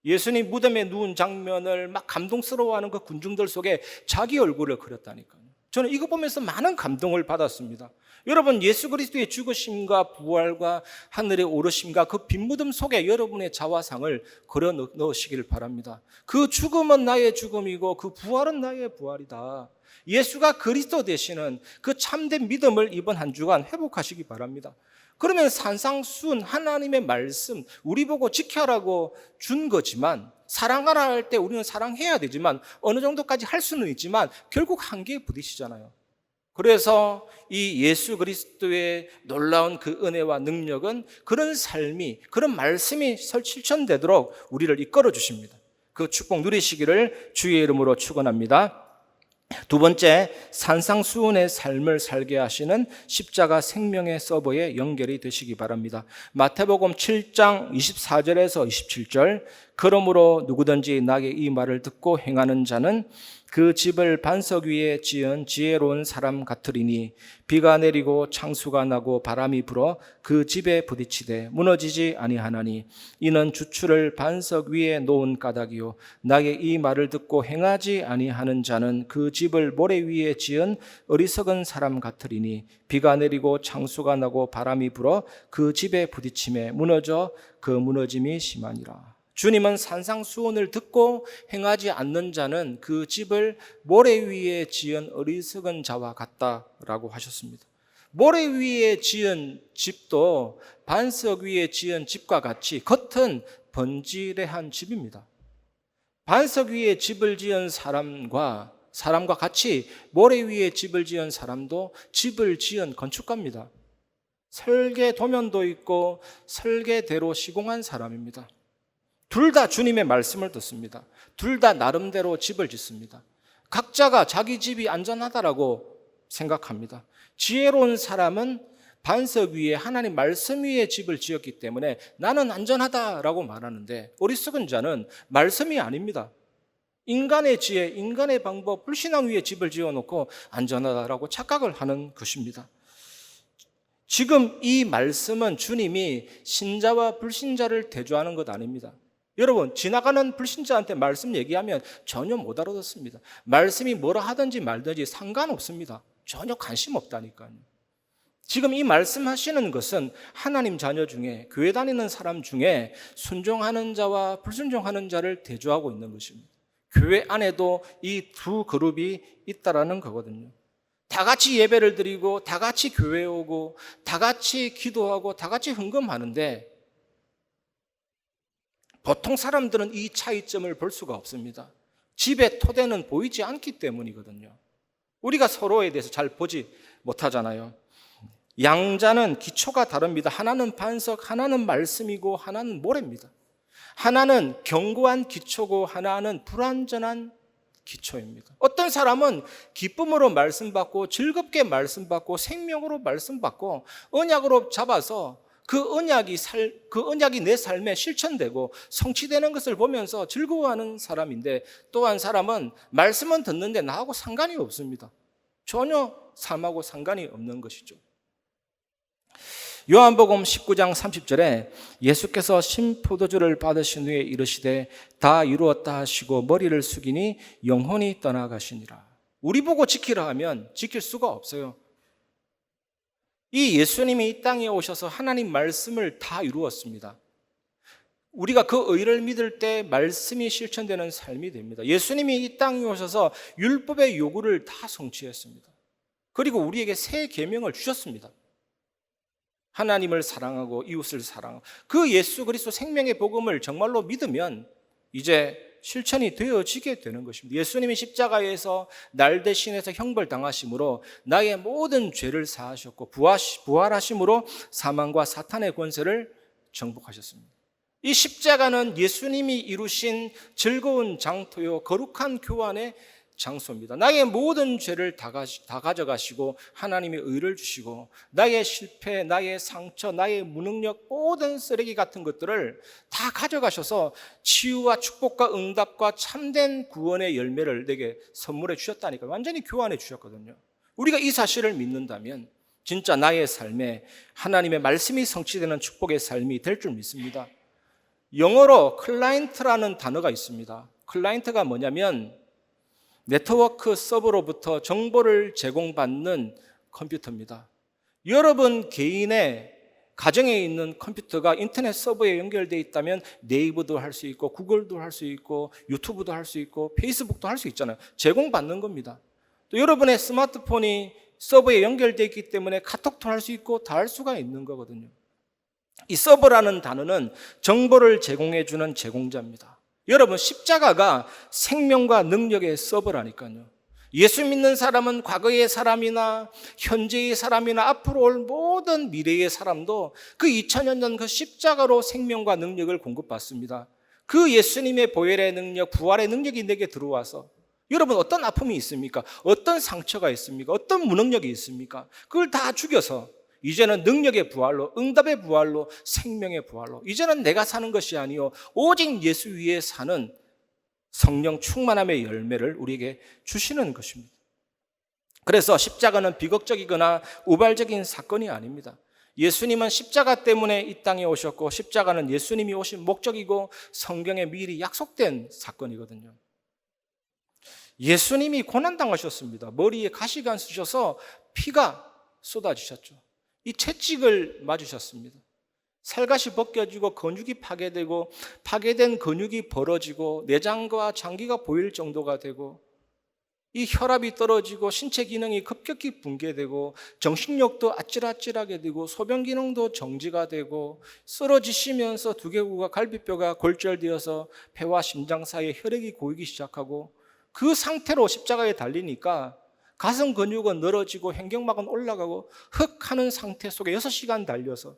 예수님 무덤에 누운 장면을 막 감동스러워하는 그 군중들 속에 자기 얼굴을 그렸다니까요. 저는 이거 보면서 많은 감동을 받았습니다. 여러분, 예수 그리스도의 죽으심과 부활과 하늘에 오르심과 그 빈 무덤 속에 여러분의 자화상을 걸어 넣으시길 바랍니다. 그 죽음은 나의 죽음이고 그 부활은 나의 부활이다. 예수가 그리스도 되시는 그 참된 믿음을 이번 한 주간 회복하시기 바랍니다. 그러면 산상수훈 하나님의 말씀 우리 보고 지켜라고 준 거지만, 사랑하라 할 때 우리는 사랑해야 되지만 어느 정도까지 할 수는 있지만 결국 한계에 부딪히잖아요. 그래서 이 예수 그리스도의 놀라운 그 은혜와 능력은 그런 삶이, 그런 말씀이 실천되도록 우리를 이끌어 주십니다. 그 축복 누리시기를 주의 이름으로 축원합니다. 두 번째, 산상수훈의 삶을 살게 하시는 십자가 생명의 서버에 연결이 되시기 바랍니다. 마태복음 7장 24절에서 27절, 그러므로 누구든지 나의 이 말을 듣고 행하는 자는 그 집을 반석 위에 지은 지혜로운 사람 같으리니 비가 내리고 창수가 나고 바람이 불어 그 집에 부딪히되 무너지지 아니하나니 이는 주추를 반석 위에 놓은 까닭이요 나의 이 말을 듣고 행하지 아니하는 자는 그 집을 모래 위에 지은 어리석은 사람 같으리니 비가 내리고 창수가 나고 바람이 불어 그 집에 부딪힘에 무너져 그 무너짐이 심하니라. 주님은 산상수훈을 듣고 행하지 않는 자는 그 집을 모래 위에 지은 어리석은 자와 같다라고 하셨습니다. 모래 위에 지은 집도 반석 위에 지은 집과 같이 겉은 번지르한 집입니다. 반석 위에 집을 지은 사람과 같이 모래 위에 집을 지은 사람도 집을 지은 건축가입니다. 설계 도면도 있고 설계대로 시공한 사람입니다. 둘 다 주님의 말씀을 듣습니다. 둘 다 나름대로 집을 짓습니다. 각자가 자기 집이 안전하다라고 생각합니다. 지혜로운 사람은 반석 위에 하나님 말씀 위에 집을 지었기 때문에 나는 안전하다라고 말하는데, 어리석은 자는 말씀이 아닙니다. 인간의 지혜, 인간의 방법, 불신앙 위에 집을 지어놓고 안전하다라고 착각을 하는 것입니다. 지금 이 말씀은 주님이 신자와 불신자를 대조하는 것 아닙니다. 여러분, 지나가는 불신자한테 말씀 얘기하면 전혀 못 알아듣습니다. 말씀이 뭐라 하든지 말든지 상관없습니다. 전혀 관심 없다니까요. 지금 이 말씀하시는 것은 하나님 자녀 중에, 교회 다니는 사람 중에 순종하는 자와 불순종하는 자를 대조하고 있는 것입니다. 교회 안에도 이 두 그룹이 있다라는 거거든요. 다 같이 예배를 드리고 다 같이 교회에 오고 다 같이 기도하고 다 같이 헌금하는데, 보통 사람들은 이 차이점을 볼 수가 없습니다. 집의 토대는 보이지 않기 때문이거든요. 우리가 서로에 대해서 잘 보지 못하잖아요. 양자는 기초가 다릅니다. 하나는 반석, 하나는 말씀이고 하나는 모래입니다. 하나는 견고한 기초고 하나는 불완전한 기초입니다. 어떤 사람은 기쁨으로 말씀 받고 즐겁게 말씀 받고 생명으로 말씀 받고 언약으로 잡아서 그 언약이 내 삶에 실천되고 성취되는 것을 보면서 즐거워하는 사람인데, 또 한 사람은 말씀은 듣는데 나하고 상관이 없습니다. 전혀 삶하고 상관이 없는 것이죠. 요한복음 19장 30절에 예수께서 신포도주를 받으신 후에 이르시되 다 이루었다 하시고 머리를 숙이니 영혼이 떠나가시니라. 우리 보고 지키라 하면 지킬 수가 없어요. 이 예수님이 이 땅에 오셔서 하나님 말씀을 다 이루었습니다. 우리가 그 의를 믿을 때 말씀이 실천되는 삶이 됩니다. 예수님이 이 땅에 오셔서 율법의 요구를 다 성취했습니다. 그리고 우리에게 새 계명을 주셨습니다. 하나님을 사랑하고 이웃을 사랑하고, 그 예수 그리스도 생명의 복음을 정말로 믿으면 이제 실천이 되어지게 되는 것입니다. 예수님이 십자가에서 날 대신해서 형벌당하심으로 나의 모든 죄를 사하셨고 부활하심으로 사망과 사탄의 권세를 정복하셨습니다. 이 십자가는 예수님이 이루신 즐거운 장터요 거룩한 교환의 장소입니다. 나의 모든 죄를 다 가져가시고 하나님의 의를 주시고 나의 실패, 나의 상처, 나의 무능력, 모든 쓰레기 같은 것들을 다 가져가셔서 치유와 축복과 응답과 참된 구원의 열매를 내게 선물해 주셨다니까. 완전히 교환해 주셨거든요. 우리가 이 사실을 믿는다면 진짜 나의 삶에 하나님의 말씀이 성취되는 축복의 삶이 될 줄 믿습니다. 영어로 클라이언트라는 단어가 있습니다. 클라이언트가 뭐냐면 네트워크 서버로부터 정보를 제공받는 컴퓨터입니다. 여러분 개인의 가정에 있는 컴퓨터가 인터넷 서버에 연결되어 있다면 네이버도 할 수 있고 구글도 할 수 있고 유튜브도 할 수 있고 페이스북도 할 수 있잖아요. 제공받는 겁니다. 또 여러분의 스마트폰이 서버에 연결되어 있기 때문에 카톡도 할 수 있고 다 할 수가 있는 거거든요. 이 서버라는 단어는 정보를 제공해 주는 제공자입니다. 여러분, 십자가가 생명과 능력의 서버라니까요. 예수 믿는 사람은 과거의 사람이나 현재의 사람이나 앞으로 올 모든 미래의 사람도 그 2000년 전 그 십자가로 생명과 능력을 공급받습니다. 그 예수님의 보혈의 능력, 부활의 능력이 내게 들어와서, 여러분 어떤 아픔이 있습니까? 어떤 상처가 있습니까? 어떤 무능력이 있습니까? 그걸 다 죽여서 이제는 능력의 부활로, 응답의 부활로, 생명의 부활로, 이제는 내가 사는 것이 아니요 오직 예수 위에 사는 성령 충만함의 열매를 우리에게 주시는 것입니다. 그래서 십자가는 비극적이거나 우발적인 사건이 아닙니다. 예수님은 십자가 때문에 이 땅에 오셨고, 십자가는 예수님이 오신 목적이고 성경에 미리 약속된 사건이거든요. 예수님이 고난당하셨습니다. 머리에 가시관 쓰셔서 피가 쏟아지셨죠. 이 채찍을 맞으셨습니다. 살갗이 벗겨지고 근육이 파괴되고, 파괴된 근육이 벌어지고 내장과 장기가 보일 정도가 되고, 이 혈압이 떨어지고 신체 기능이 급격히 붕괴되고 정신력도 아찔아찔하게 되고 소변 기능도 정지가 되고, 쓰러지시면서 두개골과 갈비뼈가 골절되어서 폐와 심장 사이에 혈액이 고이기 시작하고, 그 상태로 십자가에 달리니까 가슴 근육은 늘어지고 횡격막은 올라가고 흑 하는 상태 속에 6시간 달려서,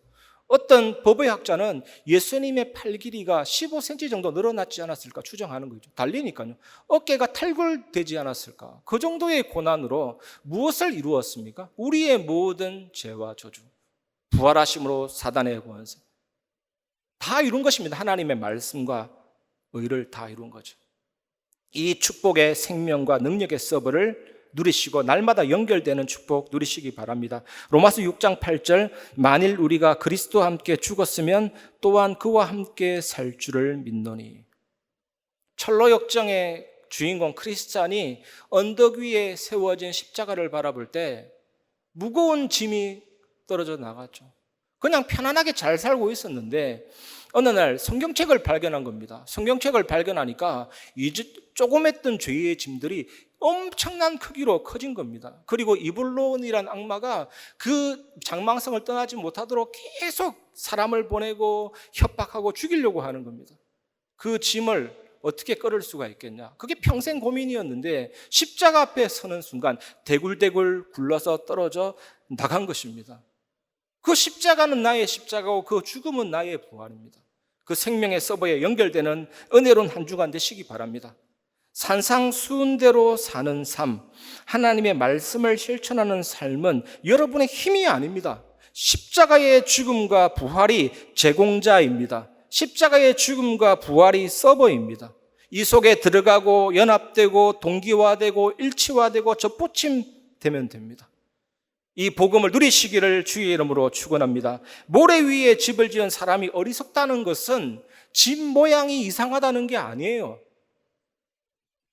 어떤 법의학자는 예수님의 팔 길이가 15cm 정도 늘어났지 않았을까 추정하는 거죠. 달리니까요. 어깨가 탈골되지 않았을까. 그 정도의 고난으로 무엇을 이루었습니까? 우리의 모든 죄와 저주, 부활하심으로 사단의 권세 다 이룬 것입니다. 하나님의 말씀과 의를 다 이룬 거죠. 이 축복의 생명과 능력의 서버를 누리시고 날마다 연결되는 축복 누리시기 바랍니다. 로마서 6장 8절 만일 우리가 그리스도와 함께 죽었으면 또한 그와 함께 살 줄을 믿노니. 철로 역정의 주인공 크리스찬이 언덕 위에 세워진 십자가를 바라볼 때 무거운 짐이 떨어져 나갔죠. 그냥 편안하게 잘 살고 있었는데 어느 날 성경책을 발견한 겁니다. 성경책을 발견하니까 이 조그맸던 죄의 짐들이 엄청난 크기로 커진 겁니다. 그리고 이블론이란 악마가 그 장망성을 떠나지 못하도록 계속 사람을 보내고 협박하고 죽이려고 하는 겁니다. 그 짐을 어떻게 끌을 수가 있겠냐? 그게 평생 고민이었는데 십자가 앞에 서는 순간 대굴대굴 굴러서 떨어져 나간 것입니다. 그 십자가는 나의 십자가고 그 죽음은 나의 부활입니다. 그 생명의 서버에 연결되는 은혜로운 한 주간 되시기 바랍니다. 산상수훈대로 사는 삶, 하나님의 말씀을 실천하는 삶은 여러분의 힘이 아닙니다. 십자가의 죽음과 부활이 제공자입니다. 십자가의 죽음과 부활이 서버입니다. 이 속에 들어가고 연합되고 동기화되고 일치화되고 접붙임되면 됩니다. 이 복음을 누리시기를 주의 이름으로 축원합니다. 모래 위에 집을 지은 사람이 어리석다는 것은 집 모양이 이상하다는 게 아니에요.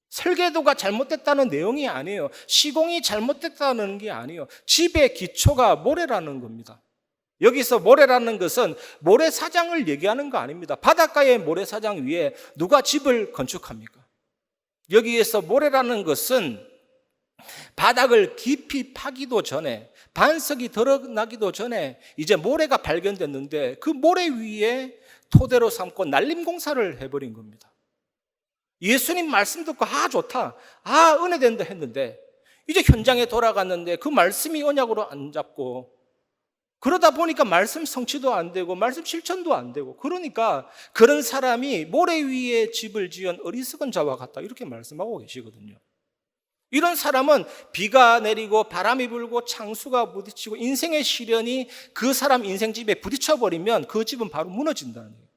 설계도가 잘못됐다는 내용이 아니에요. 시공이 잘못됐다는 게 아니에요. 집의 기초가 모래라는 겁니다. 여기서 모래라는 것은 모래사장을 얘기하는 거 아닙니다. 바닷가의 모래사장 위에 누가 집을 건축합니까? 여기에서 모래라는 것은 바닥을 깊이 파기도 전에, 반석이 드러나기도 전에 이제 모래가 발견됐는데 그 모래 위에 토대로 삼고 날림공사를 해버린 겁니다. 예수님 말씀 듣고 좋다, 은혜 된다 했는데 이제 현장에 돌아갔는데 그 말씀이 언약으로 안 잡고, 그러다 보니까 말씀 성취도 안 되고 말씀 실천도 안 되고, 그러니까 그런 사람이 모래 위에 집을 지은 어리석은 자와 같다, 이렇게 말씀하고 계시거든요. 이런 사람은 비가 내리고 바람이 불고 창수가 부딪히고 인생의 시련이 그 사람 인생집에 부딪혀버리면 그 집은 바로 무너진다는 거예요.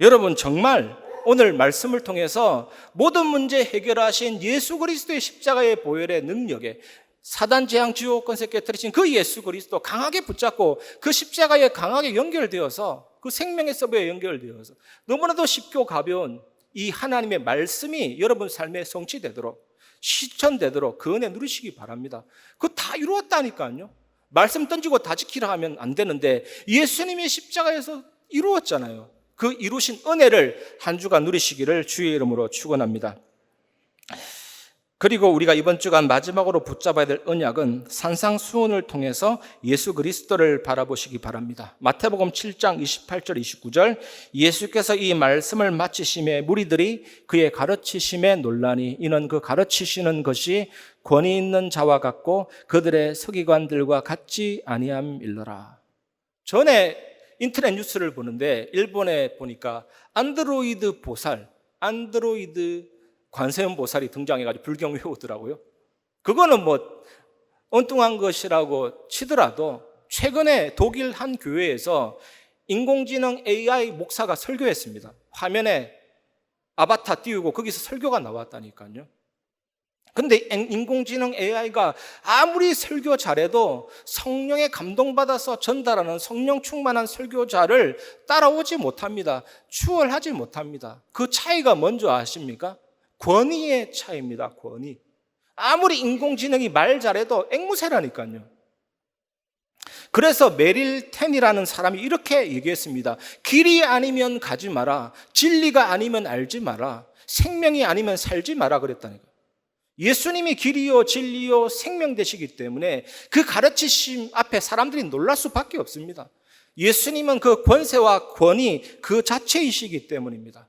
여러분, 정말 오늘 말씀을 통해서 모든 문제 해결하신 예수 그리스도의 십자가의 보혈의 능력에 사단 재앙 지옥 권세 깨뜨리신 그 예수 그리스도 강하게 붙잡고 그 십자가에 강하게 연결되어서 그 생명의 서버에 연결되어서 너무나도 쉽고 가벼운 이 하나님의 말씀이 여러분 삶에 성취되도록, 실천되도록 그 은혜 누리시기 바랍니다. 그거 다 이루었다니까요. 말씀 던지고 다 지키라 하면 안 되는데 예수님이 십자가에서 이루었잖아요. 그 이루신 은혜를 한 주간 누리시기를 주의 이름으로 축원합니다. 그리고 우리가 이번 주간 마지막으로 붙잡아야 될 언약은 산상수훈을 통해서 예수 그리스도를 바라보시기 바랍니다. 마태복음 7장 28절 29절 예수께서 이 말씀을 마치심에 무리들이 그의 가르치심에 놀라니 이는 그 가르치시는 것이 권위 있는 자와 같고 그들의 서기관들과 같지 아니함일러라. 전에 인터넷 뉴스를 보는데 일본에 보니까 안드로이드 관세음 보살이 등장해가지고 불경 외우더라고요. 그거는 엉뚱한 것이라고 치더라도 최근에 독일 한 교회에서 인공지능 AI 목사가 설교했습니다. 화면에 아바타 띄우고 거기서 설교가 나왔다니까요. 근데 인공지능 AI가 아무리 설교 잘해도 성령에 감동받아서 전달하는 성령 충만한 설교자를 따라오지 못합니다. 추월하지 못합니다. 그 차이가 뭔지 아십니까? 권위의 차이입니다. 권위. 아무리 인공지능이 말 잘해도 앵무새라니까요. 그래서 메릴 텐이라는 사람이 이렇게 얘기했습니다. 길이 아니면 가지 마라. 진리가 아니면 알지 마라. 생명이 아니면 살지 마라 그랬다니까요. 예수님이 길이요 진리요 생명 되시기 때문에 그 가르치심 앞에 사람들이 놀랄 수밖에 없습니다. 예수님은 그 권세와 권위 그 자체이시기 때문입니다.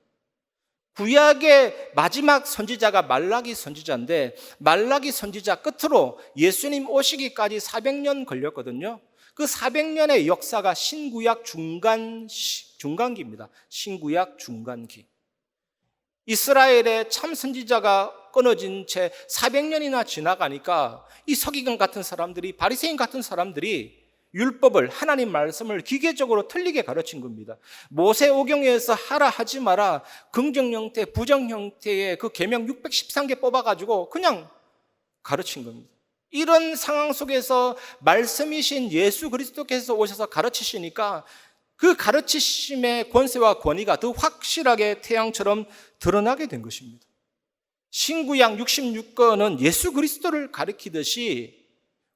구약의 마지막 선지자가 말라기 선지자인데 말라기 선지자 끝으로 예수님 오시기까지 400년 걸렸거든요. 그 400년의 역사가 신구약 중간기입니다. 신구약 중간기. 이스라엘의 참 선지자가 끊어진 채 400년이나 지나가니까 이 서기관 같은 사람들이, 바리새인 같은 사람들이 율법을, 하나님 말씀을 기계적으로 틀리게 가르친 겁니다. 모세오경에서 하라 하지 마라, 긍정 형태, 부정 형태의 그 계명 613개 뽑아가지고 그냥 가르친 겁니다. 이런 상황 속에서 말씀이신 예수 그리스도께서 오셔서 가르치시니까 그 가르치심의 권세와 권위가 더 확실하게 태양처럼 드러나게 된 것입니다. 신구약 66권은 예수 그리스도를 가리키듯이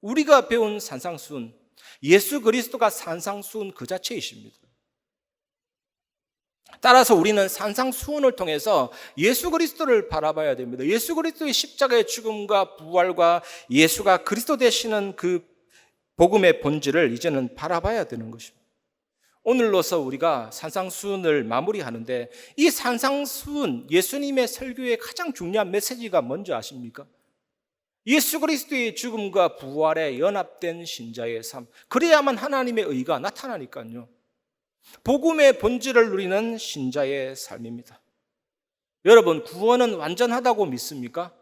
우리가 배운 산상수훈, 예수 그리스도가 산상수훈 그 자체이십니다. 따라서 우리는 산상수훈을 통해서 예수 그리스도를 바라봐야 됩니다. 예수 그리스도의 십자가의 죽음과 부활과 예수가 그리스도 되시는 그 복음의 본질을 이제는 바라봐야 되는 것입니다. 오늘로서 우리가 산상수훈을 마무리하는데 이 산상수훈, 예수님의 설교의 가장 중요한 메시지가 뭔지 아십니까? 예수 그리스도의 죽음과 부활에 연합된 신자의 삶, 그래야만 하나님의 의가 나타나니까요. 복음의 본질을 누리는 신자의 삶입니다. 여러분, 구원은 완전하다고 믿습니까?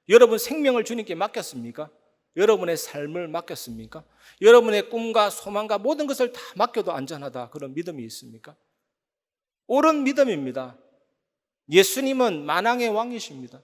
여러분 생명을 주님께 맡겼습니까? 여러분의 삶을 맡겼습니까? 여러분의 꿈과 소망과 모든 것을 다 맡겨도 안전하다, 그런 믿음이 있습니까? 옳은 믿음입니다. 예수님은 만왕의 왕이십니다.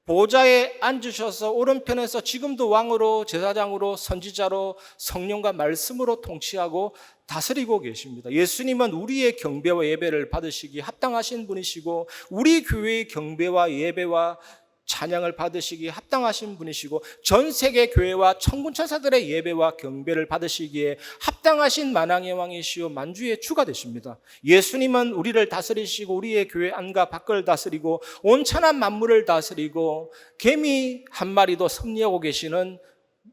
보좌에 앉으셔서 오른편에서 지금도 왕으로, 제사장으로, 선지자로, 성령과 말씀으로 통치하고 다스리고 계십니다. 예수님은 우리의 경배와 예배를 받으시기 합당하신 분이시고 우리 교회의 경배와 예배와 찬양을 받으시기에 합당하신 분이시고 전 세계 교회와 천군 천사들의 예배와 경배를 받으시기에 합당하신 만왕의 왕이시오 만주의 주가 되십니다. 예수님은 우리를 다스리시고 우리의 교회 안과 밖을 다스리고 온천한 만물을 다스리고 개미 한 마리도 섭리하고 계시는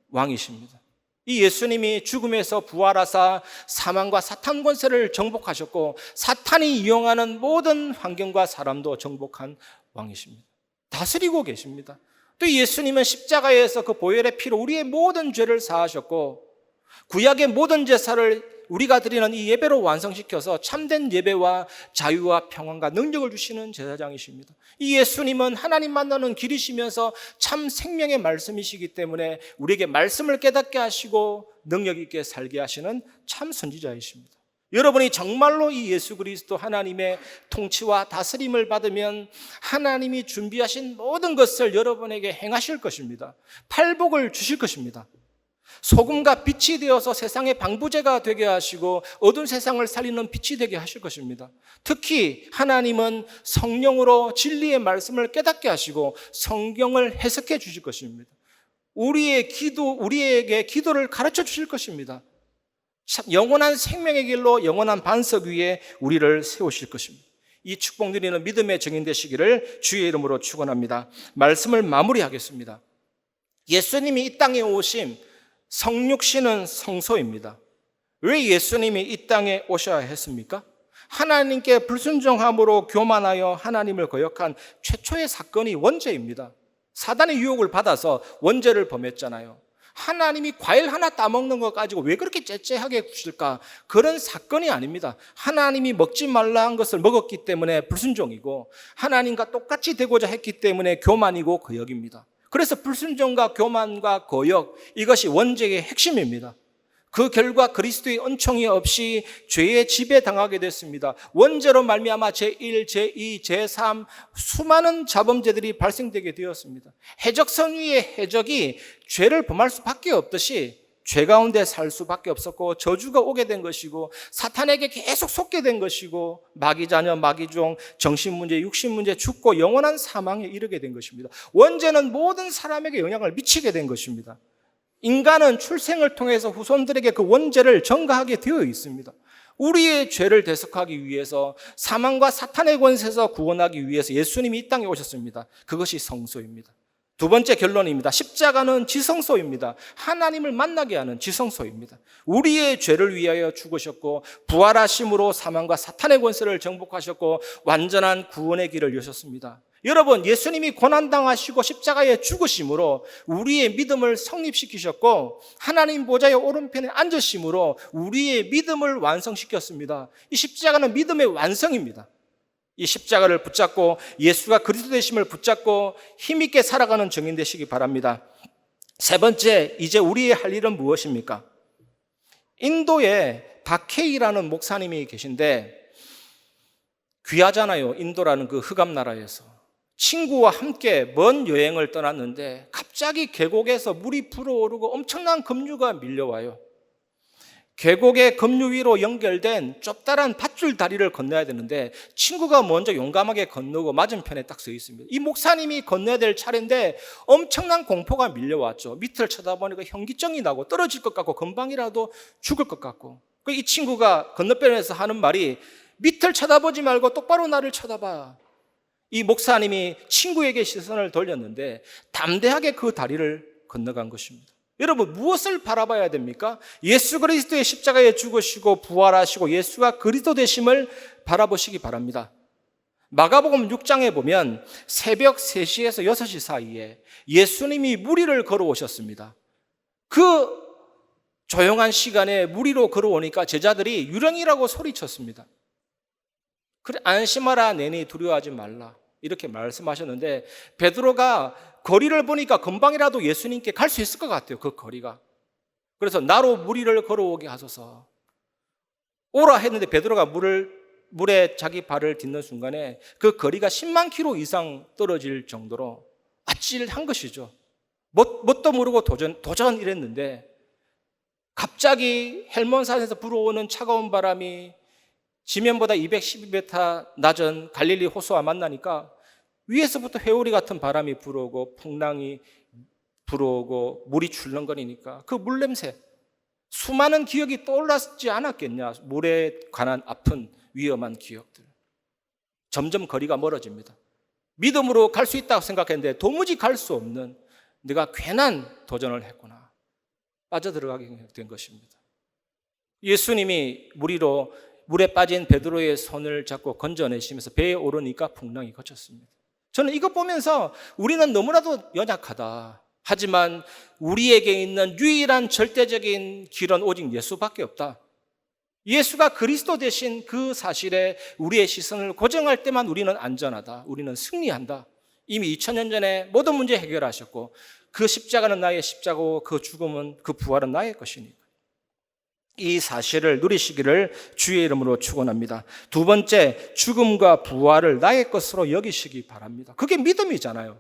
왕이십니다. 이 예수님이 죽음에서 부활하사 사망과 사탄 권세를 정복하셨고 사탄이 이용하는 모든 환경과 사람도 정복한 왕이십니다. 다스리고 계십니다. 또 예수님은 십자가에서 그 보혈의 피로 우리의 모든 죄를 사하셨고 구약의 모든 제사를 우리가 드리는 이 예배로 완성시켜서 참된 예배와 자유와 평안과 능력을 주시는 제사장이십니다. 이 예수님은 하나님 만나는 길이시면서 참 생명의 말씀이시기 때문에 우리에게 말씀을 깨닫게 하시고 능력 있게 살게 하시는 참 선지자이십니다. 여러분이 정말로 이 예수 그리스도 하나님의 통치와 다스림을 받으면 하나님이 준비하신 모든 것을 여러분에게 행하실 것입니다. 팔복을 주실 것입니다. 소금과 빛이 되어서 세상의 방부제가 되게 하시고 어두운 세상을 살리는 빛이 되게 하실 것입니다. 특히 하나님은 성령으로 진리의 말씀을 깨닫게 하시고 성경을 해석해 주실 것입니다. 우리에게 기도를 가르쳐 주실 것입니다. 영원한 생명의 길로 영원한 반석 위에 우리를 세우실 것입니다. 이 축복 누리는 믿음의 증인 되시기를 주의 이름으로 축원합니다. 말씀을 마무리하겠습니다. 예수님이 이 땅에 오심, 성육신은 성소입니다. 왜 예수님이 이 땅에 오셔야 했습니까? 하나님께 불순종함으로 교만하여 하나님을 거역한 최초의 사건이 원죄입니다. 사단의 유혹을 받아서 원죄를 범했잖아요. 하나님이 과일 하나 따먹는 것 가지고 왜 그렇게 째째하게 구실까? 그런 사건이 아닙니다. 하나님이 먹지 말라 한 것을 먹었기 때문에 불순종이고 하나님과 똑같이 되고자 했기 때문에 교만이고 거역입니다. 그래서 불순종과 교만과 거역, 이것이 원죄의 핵심입니다. 그 결과 그리스도의 은총이 없이 죄의 지배당하게 됐습니다. 원죄로 말미암아 제1, 제2, 제3 수많은 자범죄들이 발생되게 되었습니다. 해적선 위에 해적이 죄를 범할 수밖에 없듯이 죄 가운데 살 수밖에 없었고 저주가 오게 된 것이고 사탄에게 계속 속게 된 것이고 마귀자녀, 마귀종, 정신문제, 육신문제, 죽고 영원한 사망에 이르게 된 것입니다. 원죄는 모든 사람에게 영향을 미치게 된 것입니다. 인간은 출생을 통해서 후손들에게 그 원죄를 전가하게 되어 있습니다. 우리의 죄를 대속하기 위해서 사망과 사탄의 권세에서 구원하기 위해서 예수님이 이 땅에 오셨습니다. 그것이 성소입니다. 두 번째 결론입니다. 십자가는 지성소입니다. 하나님을 만나게 하는 지성소입니다. 우리의 죄를 위하여 죽으셨고 부활하심으로 사망과 사탄의 권세를 정복하셨고 완전한 구원의 길을 여셨습니다. 여러분, 예수님이 고난당하시고 십자가에 죽으심으로 우리의 믿음을 성립시키셨고 하나님 보좌의 오른편에 앉으심으로 우리의 믿음을 완성시켰습니다. 이 십자가는 믿음의 완성입니다. 이 십자가를 붙잡고 예수가 그리스도 되심을 붙잡고 힘있게 살아가는 증인 되시기 바랍니다. 세 번째, 이제 우리의 할 일은 무엇입니까? 인도에 박케이라는 목사님이 계신데 귀하잖아요. 인도라는 그 흑암 나라에서 친구와 함께 먼 여행을 떠났는데 갑자기 계곡에서 물이 불어오르고 엄청난 급류가 밀려와요. 계곡의 급류 위로 연결된 좁다란 밧줄 다리를 건너야 되는데 친구가 먼저 용감하게 건너고 맞은편에 딱 서 있습니다. 이 목사님이 건너야 될 차례인데 엄청난 공포가 밀려왔죠. 밑을 쳐다보니까 현기증이 나고 떨어질 것 같고 금방이라도 죽을 것 같고, 이 친구가 건너편에서 하는 말이 밑을 쳐다보지 말고 똑바로 나를 쳐다봐. 이 목사님이 친구에게 시선을 돌렸는데 담대하게 그 다리를 건너간 것입니다. 여러분, 무엇을 바라봐야 됩니까? 예수 그리스도의 십자가에 죽으시고 부활하시고 예수가 그리스도 되심을 바라보시기 바랍니다. 마가복음 6장에 보면 새벽 3시에서 6시 사이에 예수님이 무리를 걸어오셨습니다. 그 조용한 시간에 무리로 걸어오니까 제자들이 유령이라고 소리쳤습니다. 그래, 안심하라, 내니 두려워하지 말라, 이렇게 말씀하셨는데 베드로가 거리를 보니까 금방이라도 예수님께 갈 수 있을 것 같아요. 그 거리가. 그래서 나로 무리를 걸어오게 하소서. 오라 했는데 베드로가 물에 자기 발을 딛는 순간에 그 거리가 10만 킬로 이상 떨어질 정도로 아찔한 것이죠. 뭣도 모르고 도전 이랬는데 갑자기 헬몬산에서 불어오는 차가운 바람이 지면보다 212m 낮은 갈릴리 호수와 만나니까 위에서부터 회오리 같은 바람이 불어오고 풍랑이 불어오고 물이 출렁거리니까 그 물냄새, 수많은 기억이 떠올랐지 않았겠냐. 물에 관한 아픈 위험한 기억들. 점점 거리가 멀어집니다. 믿음으로 갈 수 있다고 생각했는데 도무지 갈 수 없는, 내가 괜한 도전을 했구나, 빠져들어가게 된 것입니다. 예수님이 물에 빠진 베드로의 손을 잡고 건져내시면서 배에 오르니까 풍랑이 그쳤습니다. 저는 이거 보면서 우리는 너무나도 연약하다. 하지만 우리에게 있는 유일한 절대적인 길은 오직 예수밖에 없다. 예수가 그리스도 되신 그 사실에 우리의 시선을 고정할 때만 우리는 안전하다. 우리는 승리한다. 이미 2000년 전에 모든 문제 해결하셨고 그 십자가는 나의 십자가고 그 죽음은, 그 부활은 나의 것이니까. 이 사실을 누리시기를 주의 이름으로 축원합니다. 두 번째, 죽음과 부활을 나의 것으로 여기시기 바랍니다. 그게 믿음이잖아요.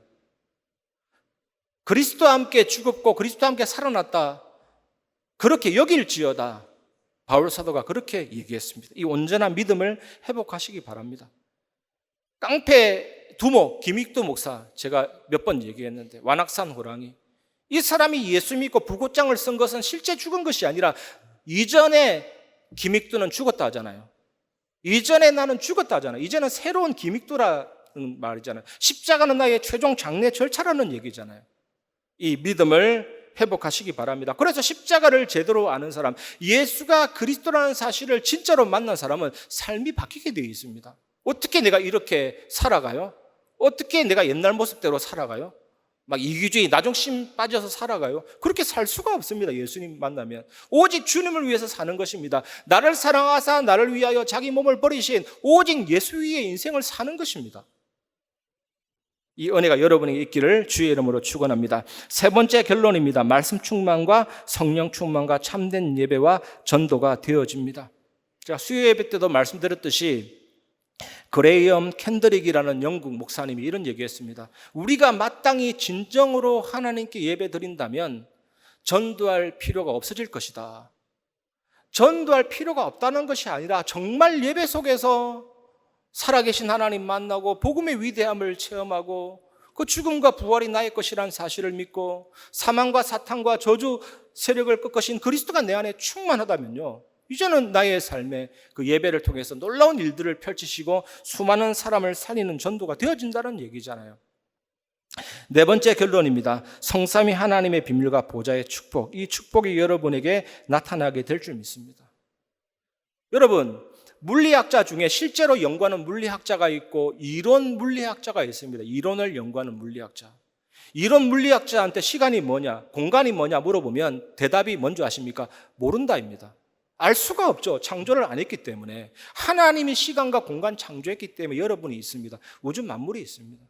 그리스도와 함께 죽었고 그리스도와 함께 살아났다, 그렇게 여길지어다. 바울 사도가 그렇게 얘기했습니다. 이 온전한 믿음을 회복하시기 바랍니다. 깡패 두목 김익두 목사, 제가 몇 번 얘기했는데, 완악산 호랑이, 이 사람이 예수 믿고 부고장을 쓴 것은 실제 죽은 것이 아니라 이전에 김익두는 죽었다 하잖아요. 이전에 나는 죽었다 하잖아요. 이제는 새로운 김익두라는 말이잖아요. 십자가는 나의 최종 장례 절차라는 얘기잖아요. 이 믿음을 회복하시기 바랍니다. 그래서 십자가를 제대로 아는 사람, 예수가 그리스도라는 사실을 진짜로 만난 사람은 삶이 바뀌게 되어 있습니다. 어떻게 내가 이렇게 살아가요? 어떻게 내가 옛날 모습대로 살아가요? 막 이기주의, 나중심 빠져서 살아가요? 그렇게 살 수가 없습니다. 예수님 만나면 오직 주님을 위해서 사는 것입니다. 나를 사랑하사 나를 위하여 자기 몸을 버리신 오직 예수 위의 인생을 사는 것입니다. 이 은혜가 여러분에게 있기를 주의 이름으로 축원합니다. 세 번째 결론입니다. 말씀 충만과 성령 충만과 참된 예배와 전도가 되어집니다. 제가 수요 예배 때도 말씀드렸듯이 그레이엄 캔드릭이라는 영국 목사님이 이런 얘기했습니다. 우리가 마땅히 진정으로 하나님께 예배 드린다면 전도할 필요가 없어질 것이다. 전도할 필요가 없다는 것이 아니라 정말 예배 속에서 살아계신 하나님 만나고 복음의 위대함을 체험하고 그 죽음과 부활이 나의 것이라는 사실을 믿고 사망과 사탄과 저주 세력을 꺾으신 그리스도가 내 안에 충만하다면요, 이제는 나의 삶에 그 예배를 통해서 놀라운 일들을 펼치시고 수많은 사람을 살리는 전도가 되어진다는 얘기잖아요. 네 번째 결론입니다. 성삼위 하나님의 비밀과 보좌의 축복, 이 축복이 여러분에게 나타나게 될 줄 믿습니다. 여러분, 물리학자 중에 실제로 연구하는 물리학자가 있고 이론 물리학자가 있습니다. 이론을 연구하는 물리학자. 이론 물리학자한테 시간이 뭐냐, 공간이 뭐냐 물어보면 대답이 뭔지 아십니까? 모른다입니다. 알 수가 없죠. 창조를 안 했기 때문에. 하나님이 시간과 공간 창조했기 때문에 여러분이 있습니다. 우주 만물이 있습니다.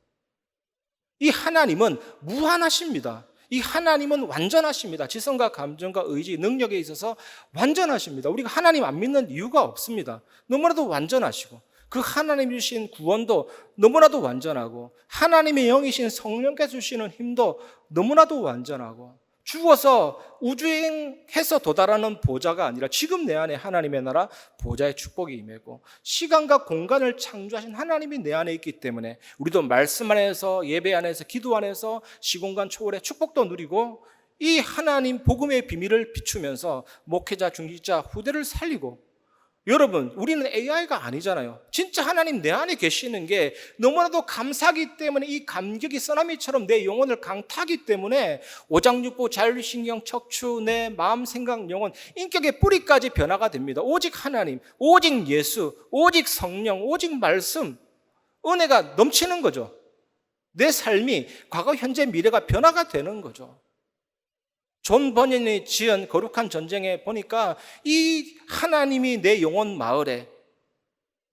이 하나님은 무한하십니다. 이 하나님은 완전하십니다. 지성과 감정과 의지, 능력에 있어서 완전하십니다. 우리가 하나님 안 믿는 이유가 없습니다. 너무나도 완전하시고 그 하나님 주신 구원도 너무나도 완전하고 하나님의 영이신 성령께서 주시는 힘도 너무나도 완전하고 죽어서 우주행해서 도달하는 보좌가 아니라 지금 내 안에 하나님의 나라 보좌의 축복이 임하고 시간과 공간을 창조하신 하나님이 내 안에 있기 때문에 우리도 말씀 안에서 예배 안에서 기도 안에서 시공간 초월의 축복도 누리고 이 하나님 복음의 비밀을 비추면서 목회자, 중직자, 후대를 살리고 여러분 우리는 AI가 아니잖아요. 진짜 하나님 내 안에 계시는 게 너무나도 감사하기 때문에 이 감격이 쓰나미처럼 내 영혼을 강타하기 때문에 오장육부, 자율신경, 척추, 내 마음, 생각, 영혼, 인격의 뿌리까지 변화가 됩니다. 오직 하나님, 오직 예수, 오직 성령, 오직 말씀, 은혜가 넘치는 거죠. 내 삶이 과거, 현재, 미래가 변화가 되는 거죠. 존 버년이 지은 거룩한 전쟁에 보니까 이 하나님이 내 영혼 마을에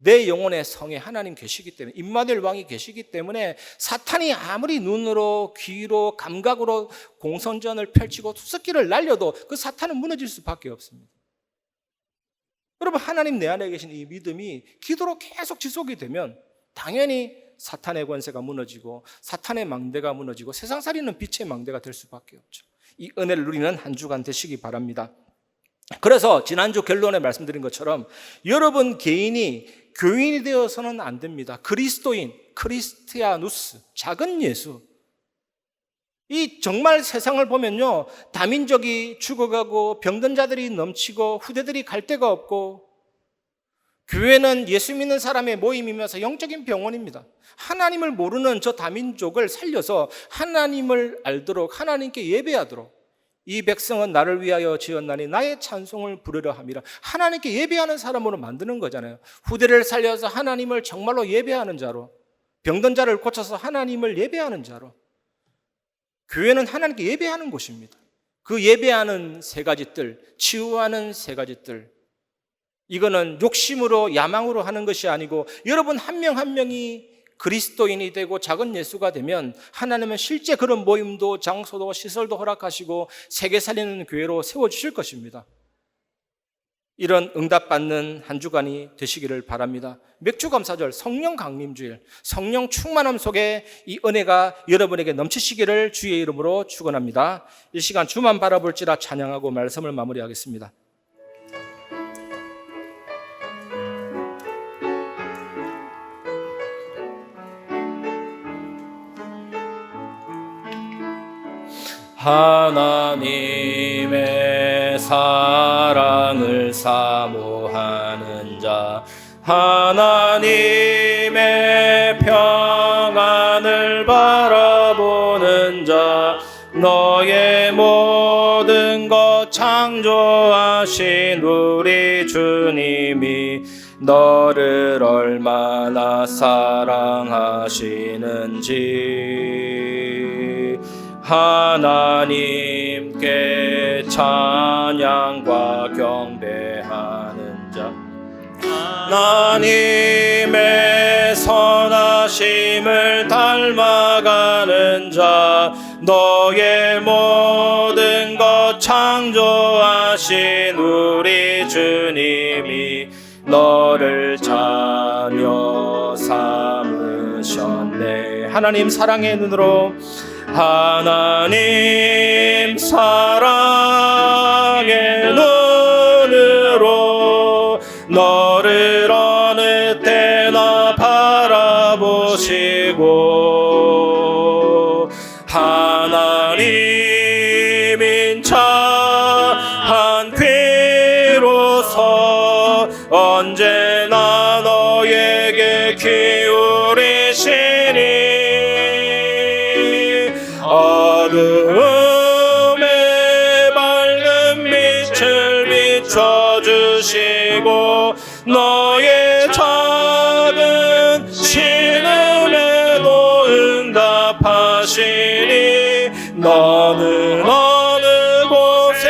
내 영혼의 성에 하나님 계시기 때문에 임마누엘 왕이 계시기 때문에 사탄이 아무리 눈으로 귀로 감각으로 공성전을 펼치고 투석기를 날려도 그 사탄은 무너질 수밖에 없습니다. 여러분 하나님 내 안에 계신 이 믿음이 기도로 계속 지속이 되면 당연히 사탄의 권세가 무너지고 사탄의 망대가 무너지고 세상살이는 빛의 망대가 될 수밖에 없죠. 이 은혜를 누리는 한 주간 되시기 바랍니다. 그래서 지난주 결론에 말씀드린 것처럼 여러분 개인이 교인이 되어서는 안 됩니다. 그리스도인, 크리스티아누스, 작은 예수. 이 정말 세상을 보면요, 다민족이 죽어가고 병든 자들이 넘치고 후대들이 갈 데가 없고 교회는 예수 믿는 사람의 모임이면서 영적인 병원입니다. 하나님을 모르는 저 다민족을 살려서 하나님을 알도록 하나님께 예배하도록 이 백성은 나를 위하여 지었나니 나의 찬송을 부르려 함이라. 하나님께 예배하는 사람으로 만드는 거잖아요. 후대를 살려서 하나님을 정말로 예배하는 자로, 병든 자를 고쳐서 하나님을 예배하는 자로. 교회는 하나님께 예배하는 곳입니다. 그 예배하는 세 가지 뜰, 치유하는 세 가지 뜰, 이거는 욕심으로 야망으로 하는 것이 아니고 여러분 한 명 한 명이 그리스도인이 되고 작은 예수가 되면 하나님은 실제 그런 모임도 장소도 시설도 허락하시고 세계 살리는 교회로 세워주실 것입니다. 이런 응답받는 한 주간이 되시기를 바랍니다. 맥주감사절, 성령 강림주일, 성령 충만함 속에 이 은혜가 여러분에게 넘치시기를 주의 이름으로 축원합니다. 이 시간 주만 바라볼지라 찬양하고 말씀을 마무리하겠습니다. 하나님의 사랑을 사모하는 자, 하나님의 평안을 바라보는 자, 너의 모든 것 창조하신 우리 주님이 너를 얼마나 사랑하시는지 하나님께 찬양과 경배하는 자, 하나님의 선하심을 닮아가는 자, 너의 모든 것 창조하신 우리 주님이 너를 자녀 삼으셨네. 하나님 사랑의 눈으로, 하나님 사랑의 눈으로 너를 어느 때나 바라보시고 하나님인 자한 귀로서 언제나 너에게 기울이시니 어두움에 밝은 빛을 비춰주시고 너의 작은 신음에도 응답하시니 너는 어느 곳에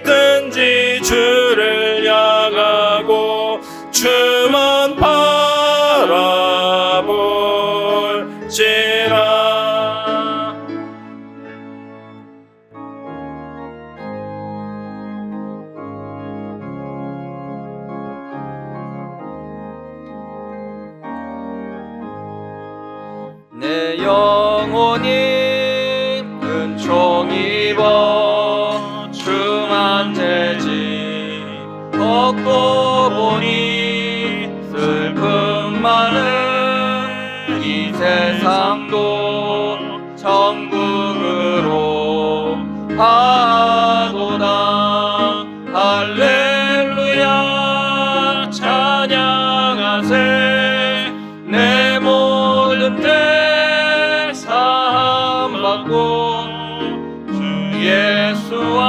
있든지 주를 향하고 주만 바라볼지라. 내 영혼이 은총 입어 충만 재짐 걷고 보니 슬픔 많은 이 세상도 천국으로 가도다. 할렐루야 찬양하세. 내 모든 죄 사함받고 주 예수와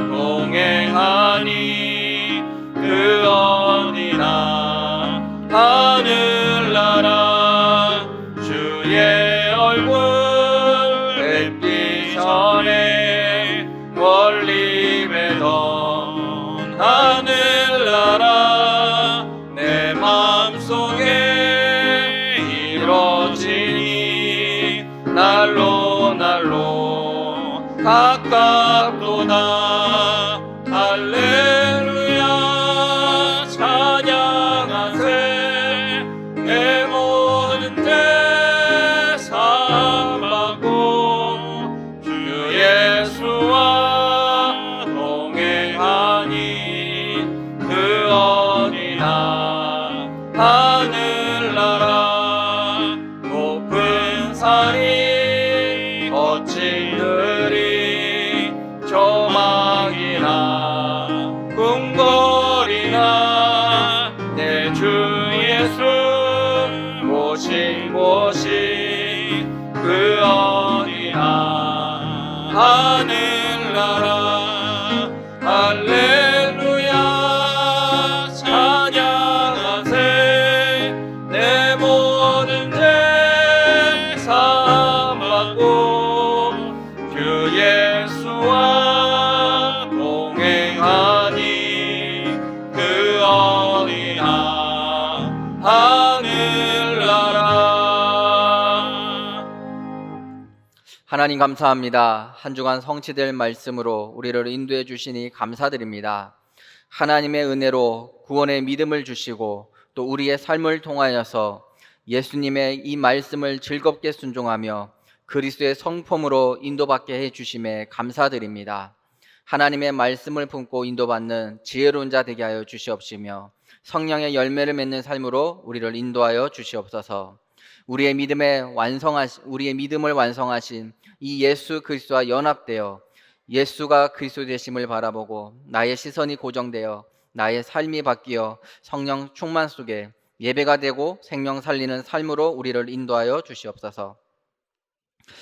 동행하니 그 어디나 하늘나라 주의 얼굴 뵙기 전에 멀리 뵈던 하늘나라 내 마음속에 이루어지니 날로 가깝도다. 할렐루야 찬양하세. 내 모든 죄 사함받고 주 예수와 동행하니 그 어디나 하늘나라 높은 산이 거친 들이 조망이나 궁궐이나 내 주 예수 모신 곳이 그 어디나 하늘나라. 할렐루야 찬양하세. 내 모든 죄 사함받고 주 예수와 동행하니 그 어디나 하늘나라. 하나님 감사합니다. 한 주간 성취될 말씀으로 우리를 인도해 주시니 감사드립니다. 하나님의 은혜로 구원의 믿음을 주시고 또 우리의 삶을 통하여서 예수님의 이 말씀을 즐겁게 순종하며 그리스도의 성품으로 인도받게 해 주심에 감사드립니다. 하나님의 말씀을 품고 인도받는 지혜로운 자 되게 하여 주시옵시며 성령의 열매를 맺는 삶으로 우리를 인도하여 주시옵소서. 우리의 믿음을 완성하신 이 예수 그리스도와 연합되어 예수가 그리스도 되심을 바라보고 나의 시선이 고정되어 나의 삶이 바뀌어 성령 충만 속에 예배가 되고 생명 살리는 삶으로 우리를 인도하여 주시옵소서.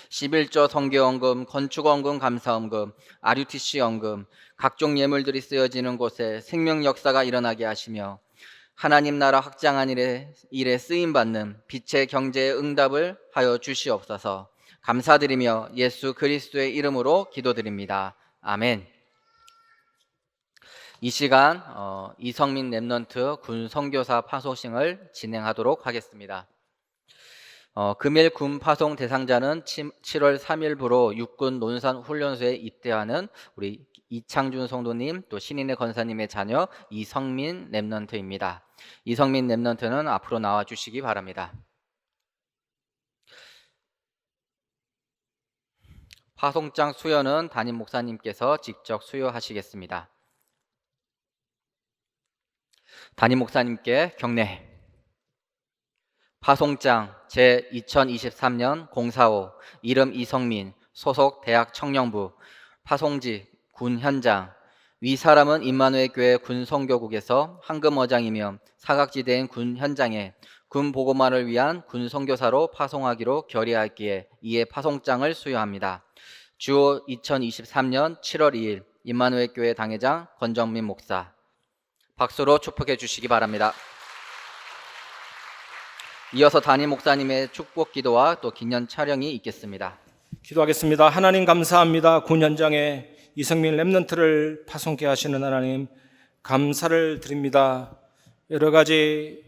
11조 선교헌금, 건축헌금, 감사헌금, RUTC 헌금, 각종 예물들이 쓰여지는 곳에 생명 역사가 일어나게 하시며 하나님 나라 확장한 일에 쓰임받는 빛의 경제의 응답을 하여 주시옵소서. 감사드리며 예수 그리스도의 이름으로 기도드립니다. 아멘. 이 시간 이성민 랩넌트 군 선교사 파송식을 진행하도록 하겠습니다. 금일 군 파송 대상자는 7월 3일부로 육군 논산 훈련소에 입대하는 우리 이창준 성도님 또 신인의 권사님의 자녀 이성민 랩넌트입니다. 이성민 랩넌트는 앞으로 나와 주시기 바랍니다. 파송장 수여는 담임 목사님께서 직접 수여하시겠습니다. 담임 목사님께 경례. 파송장 제2023년 045 이름 이성민 소속 대학 청년부 파송지 군 현장 위 사람은 임마누엘 교회 군 선교국에서 황금어장이며 사각지대인 군 현장에 군 보고마를 위한 군 선교사로 파송하기로 결의하였기에 이에 파송장을 수여합니다. 주호 2023년 7월 2일 임마누엘 교회 당회장 권정민 목사. 박수로 축복해 주시기 바랍니다. 이어서 담임 목사님의 축복 기도와 또 기념 촬영이 있겠습니다. 기도하겠습니다. 하나님 감사합니다. 군 현장에 이성민 랩넌트를 파송케 하시는 하나님 감사를 드립니다. 여러 가지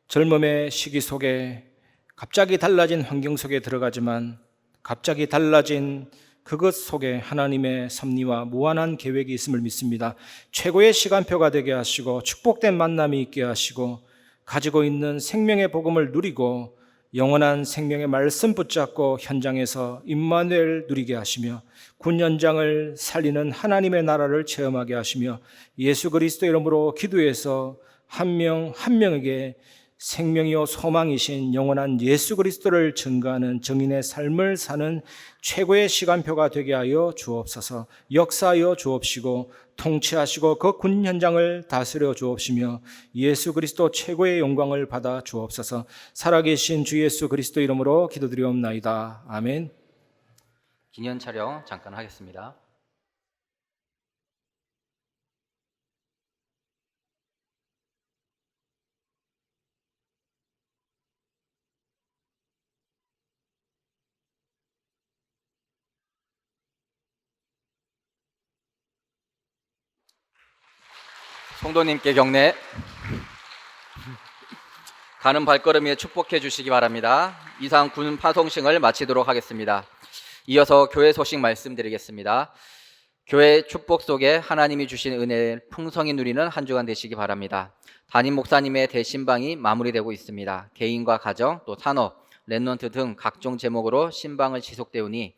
젊음의 시기 속에 갑자기 달라진 환경 속에 들어가지만 갑자기 달라진 그것 속에 하나님의 섭리와 무한한 계획이 있음을 믿습니다. 최고의 시간표가 되게 하시고 축복된 만남이 있게 하시고 가지고 있는 생명의 복음을 누리고 영원한 생명의 말씀 붙잡고 현장에서 임마누엘 누리게 하시며 군 현장을 살리는 하나님의 나라를 체험하게 하시며 예수 그리스도 이름으로 기도해서 한 명 한 명에게 생명이요 소망이신 영원한 예수 그리스도를 증거하는 증인의 삶을 사는 최고의 시간표가 되게 하여 주옵소서. 역사하여 주옵시고 통치하시고 그 군 현장을 다스려 주옵시며 예수 그리스도 최고의 영광을 받아 주옵소서. 살아계신 주 예수 그리스도 이름으로 기도드리옵나이다. 아멘. 기념 촬영 잠깐 하겠습니다. 성도님께 경례. 가는 발걸음 위에 축복해 주시기 바랍니다. 이상 군 파송식을 마치도록 하겠습니다. 이어서 교회 소식 말씀드리겠습니다. 교회 축복 속에 하나님이 주신 은혜를 풍성히 누리는 한 주간 되시기 바랍니다. 담임 목사님의 대신방이 마무리되고 있습니다. 개인과 가정, 또 산업, 랩넌트 등 각종 제목으로 신방을 지속되오니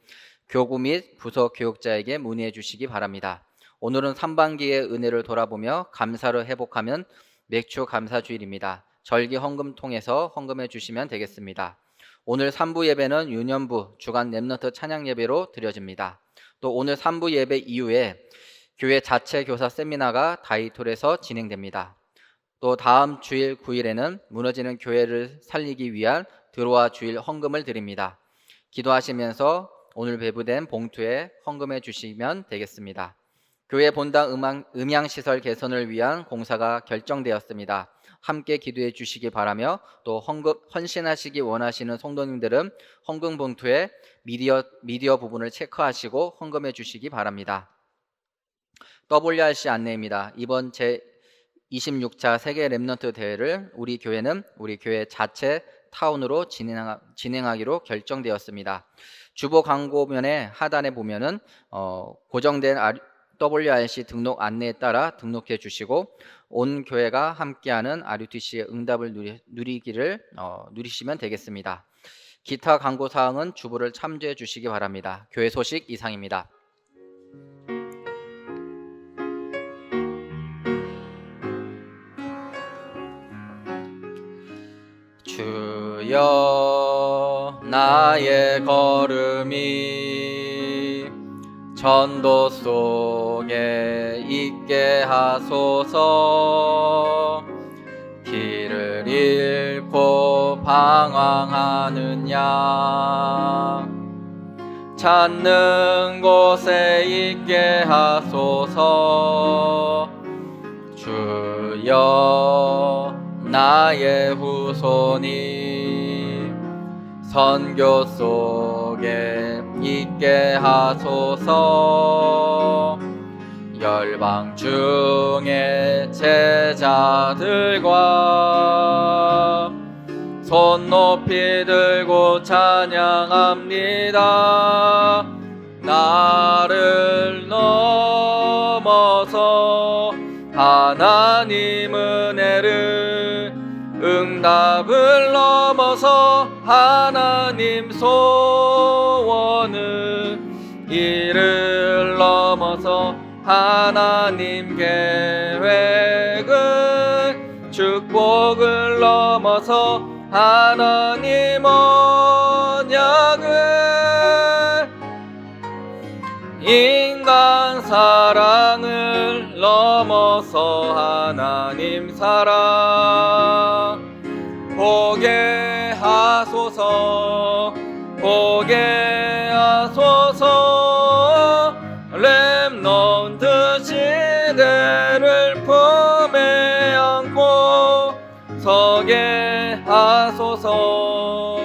교구 및 부서 교육자에게 문의해 주시기 바랍니다. 오늘은 3반기의 은혜를 돌아보며 감사를 회복하면 맥주 감사주일입니다. 절기 헌금 통해서 헌금해 주시면 되겠습니다. 오늘 3부 예배는 유년부 주간 랩넌트 찬양 예배로 드려집니다. 또 오늘 3부 예배 이후에 교회 자체 교사 세미나가 다이톨에서 진행됩니다. 또 다음 주일 9일에는 무너지는 교회를 살리기 위한 들어와 주일 헌금을 드립니다. 기도하시면서 오늘 배부된 봉투에 헌금해 주시면 되겠습니다. 교회 본당 음향시설 개선을 위한 공사가 결정되었습니다. 함께 기도해 주시기 바라며 또 헌신하시기 원하시는 성도님들은 헌금 봉투에 미디어 부분을 체크하시고 헌금해 주시기 바랍니다. WRC 안내입니다. 이번 제26차 세계 랩넌트 대회를 우리 교회는 우리 교회 자체 타운으로 진행하기로 결정되었습니다. 주보 광고면에 하단에 보면은 고정된 WRC 등록 안내에 따라 등록해 주시고 온 교회가 함께하는 RUTC의 응답을 누리시면 되겠습니다. 기타 광고 사항은 주보를 참조해 주시기 바랍니다. 교회 소식 이상입니다. 주여 나의 걸음이 전도 속에 있게 하소서. 길을 잃고 방황하는 양 찾는 곳에 있게 하소서. 주여 나의 후손이 선교 속에 있게 하소서. 열방 중에 제자들과 손 높이 들고 찬양합니다. 나를 넘어서 하나님 은혜를 응답을 넘어서 하나님 소원을 이를 넘어서 하나님 계획을 축복을 넘어서 하나님 언약을 인간 사랑을 넘어서 하나님 사랑 보게 하소서. 보게 하소서. 렘넌트 시대를 품에 안고 서게 하소서.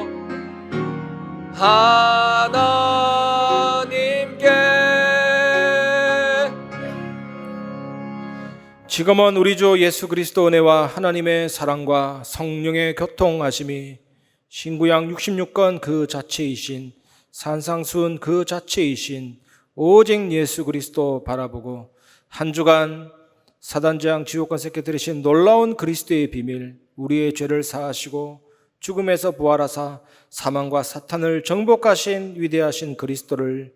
하나님께 지금은 우리 주 예수 그리스도 은혜와 하나님의 사랑과 성령의 교통하심이 신구약 66권 그 자체이신 산상수훈 그 자체이신 오직 예수 그리스도 바라보고 한 주간 사단장 지옥관 새끼 들으신 놀라운 그리스도의 비밀, 우리의 죄를 사하시고 죽음에서 부활하사 사망과 사탄을 정복하신 위대하신 그리스도를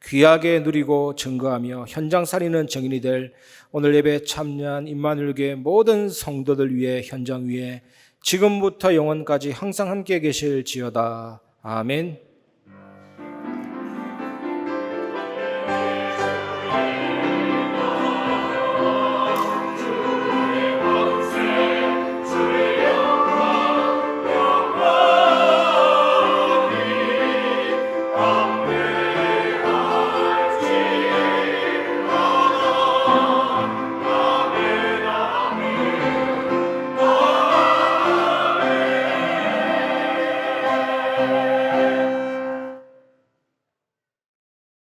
귀하게 누리고 증거하며 현장살이는 증인이 될 오늘 예배 참여한 임마누엘교회 모든 성도들 위해 현장 위에 지금부터 영원까지 항상 함께 계실지어다. 아멘.